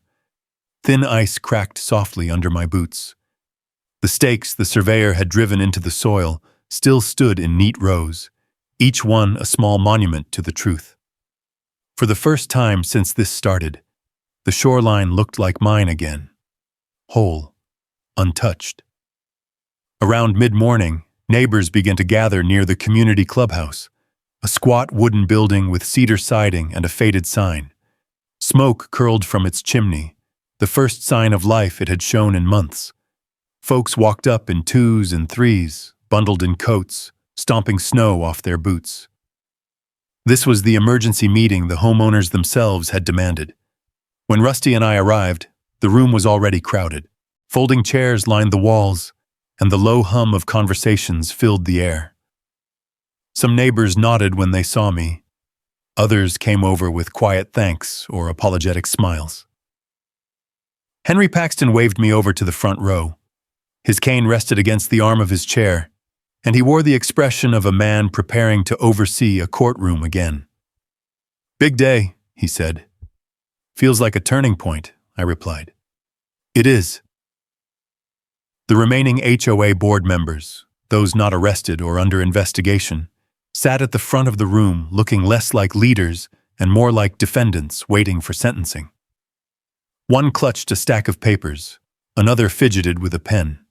Thin ice cracked softly under my boots. The stakes the surveyor had driven into the soil still stood in neat rows, each one a small monument to the truth. For the first time since this started, the shoreline looked like mine again, whole, untouched. Around mid-morning, neighbors began to gather near the community clubhouse, a squat wooden building with cedar siding and a faded sign. Smoke curled from its chimney, the first sign of life it had shown in months. Folks walked up in twos and threes, bundled in coats, stomping snow off their boots. This was the emergency meeting the homeowners themselves had demanded. When Rusty and I arrived, the room was already crowded. Folding chairs lined the walls, and the low hum of conversations filled the air. Some neighbors nodded when they saw me. Others came over with quiet thanks or apologetic smiles. Henry Paxton waved me over to the front row. His cane rested against the arm of his chair, and he wore the expression of a man preparing to oversee a courtroom again. "Big day," he said. "Feels like a turning point," I replied. "It is." The remaining HOA board members, those not arrested or under investigation, sat at the front of the room looking less like leaders and more like defendants waiting for sentencing. One clutched a stack of papers, another fidgeted with a pen.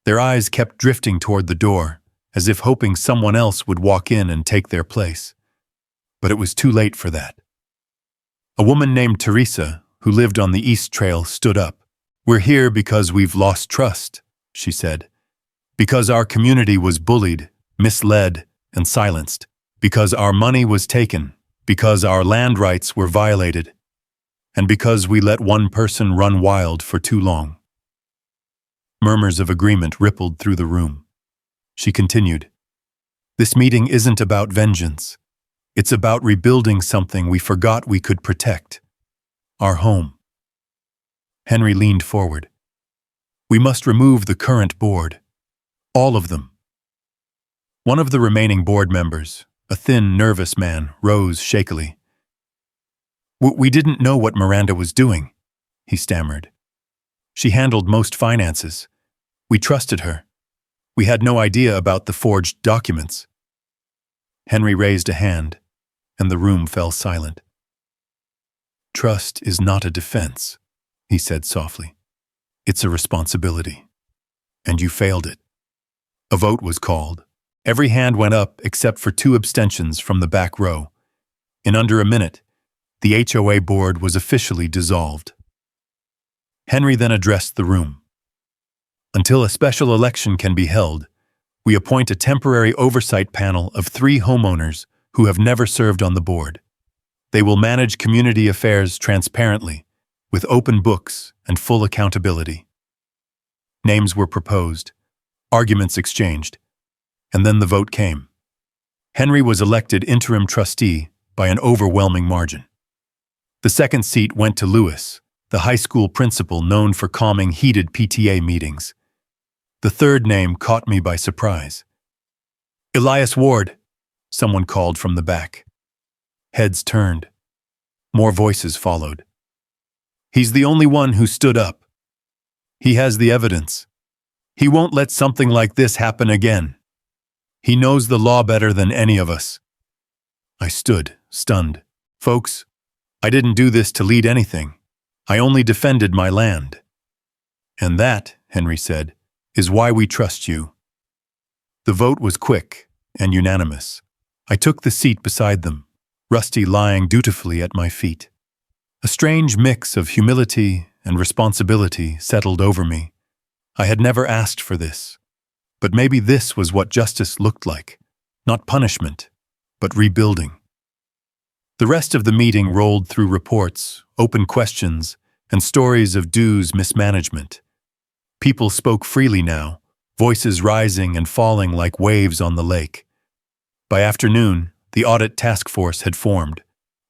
Their eyes kept drifting toward the door, as if hoping someone else would walk in and take their place. But it was too late for that. A woman named Teresa, who lived on the East Trail, stood up. "We're here because we've lost trust," she said. "Because our community was bullied, misled, and silenced. Because our money was taken. Because our land rights were violated. And because we let one person run wild for too long." Murmurs of agreement rippled through the room. She continued, "This meeting isn't about vengeance. It's about rebuilding something we forgot we could protect. Our home." Henry leaned forward. "We must remove the current board. All of them." One of the remaining board members, a thin, nervous man, rose shakily. We didn't know what Miranda was doing," he stammered. "She handled most finances. We trusted her. We had no idea about the forged documents." Henry raised a hand, and the room fell silent. "Trust is not a defense," he said softly. "It's a responsibility." and you failed it. A vote was called. Every hand went up except for 2 abstentions from the back row. In under a minute, the HOA board was officially dissolved. Henry then addressed the room. Until a special election can be held, we appoint a temporary oversight panel of 3 homeowners who have never served on the board. They will manage community affairs transparently, with open books and full accountability. Names were proposed, arguments exchanged, and then the vote came. Henry was elected interim trustee by an overwhelming margin. The second seat went to Lewis, the high school principal known for calming heated PTA meetings. The third name caught me by surprise. "Elias Ward," someone called from the back. Heads turned. More voices followed. "He's the only one who stood up. He has the evidence. He won't let something like this happen again. He knows the law better than any of us." I stood, stunned. "Folks, I didn't do this to lead anything. I only defended my land." "And that," Henry said, "is why we trust you." The vote was quick and unanimous. I took the seat beside them, Rusty lying dutifully at my feet. A strange mix of humility and responsibility settled over me. I had never asked for this, but maybe this was what justice looked like. Not punishment, but rebuilding. The rest of the meeting rolled through reports, open questions, and stories of dues mismanagement. People spoke freely now, voices rising and falling like waves on the lake. By afternoon, the audit task force had formed.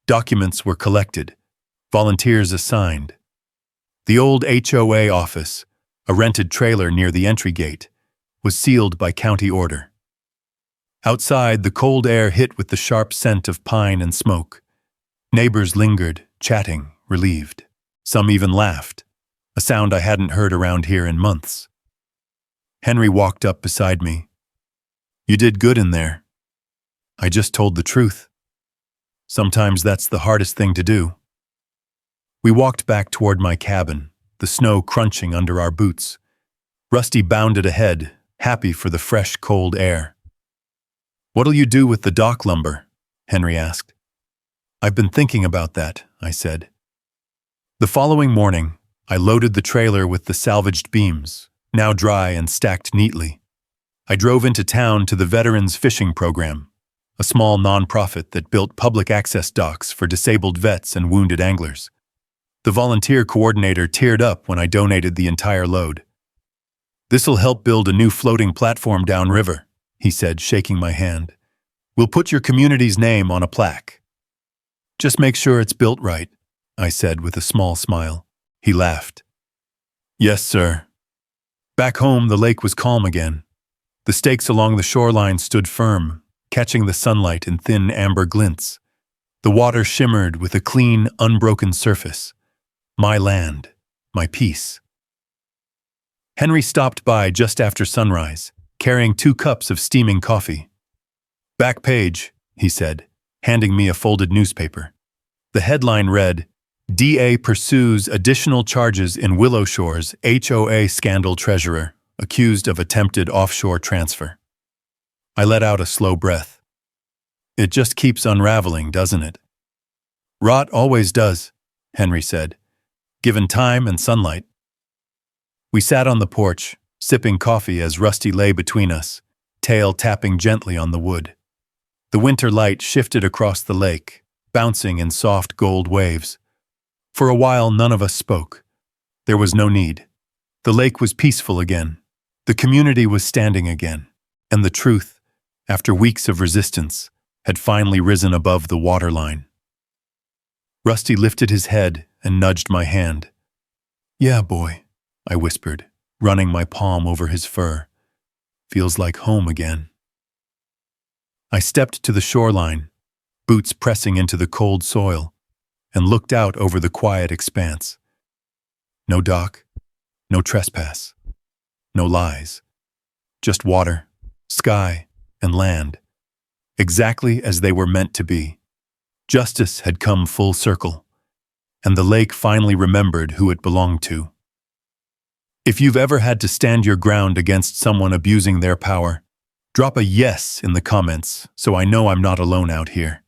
Documents were collected, volunteers assigned. The old HOA office, a rented trailer near the entry gate, was sealed by county order. Outside, the cold air hit with the sharp scent of pine and smoke. Neighbors lingered, chatting, relieved. Some even laughed, a sound I hadn't heard around here in months. Henry walked up beside me. "You did good in there. I just told the truth. Sometimes that's the hardest thing to do." We walked back toward my cabin, the snow crunching under our boots. Rusty bounded ahead, happy for the fresh, cold air. "What'll you do with the dock lumber?" Henry asked. "I've been thinking about that," I said. The following morning, I loaded the trailer with the salvaged beams, now dry and stacked neatly. I drove into town to the Veterans Fishing Program, a small nonprofit that built public access docks for disabled vets and wounded anglers. The volunteer coordinator teared up when I donated the entire load. "This'll help build a new floating platform downriver," he said, shaking my hand. "We'll put your community's name on a plaque." "Just make sure it's built right," I said with a small smile. He laughed. "Yes, sir." Back home, the lake was calm again. The stakes along the shoreline stood firm, catching the sunlight in thin amber glints. The water shimmered with a clean, unbroken surface. My land, my peace. Henry stopped by just after sunrise, carrying 2 cups of steaming coffee. "Back page," he said, handing me a folded newspaper. The headline read, "DA pursues additional charges in Willow Shore's HOA scandal treasurer, accused of attempted offshore transfer." I let out a slow breath. It just keeps unraveling, doesn't it? "Rot always does," Henry said, "given time and sunlight." We sat on the porch, sipping coffee as Rusty lay between us, tail tapping gently on the wood. The winter light shifted across the lake, bouncing in soft gold waves. For a while, none of us spoke. There was no need. The lake was peaceful again. The community was standing again. And the truth, after weeks of resistance, had finally risen above the waterline. Rusty lifted his head and nudged my hand. "Yeah, boy," I whispered, running my palm over his fur. "Feels like home again." I stepped to the shoreline, boots pressing into the cold soil, and looked out over the quiet expanse. No dock, no trespass, no lies. Just water, sky, and land, exactly as they were meant to be. Justice had come full circle, and the lake finally remembered who it belonged to. If you've ever had to stand your ground against someone abusing their power, drop a yes in the comments so I know I'm not alone out here.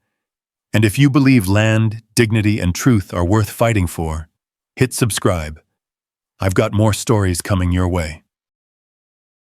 And if you believe land, dignity, and truth are worth fighting for, hit subscribe. I've got more stories coming your way.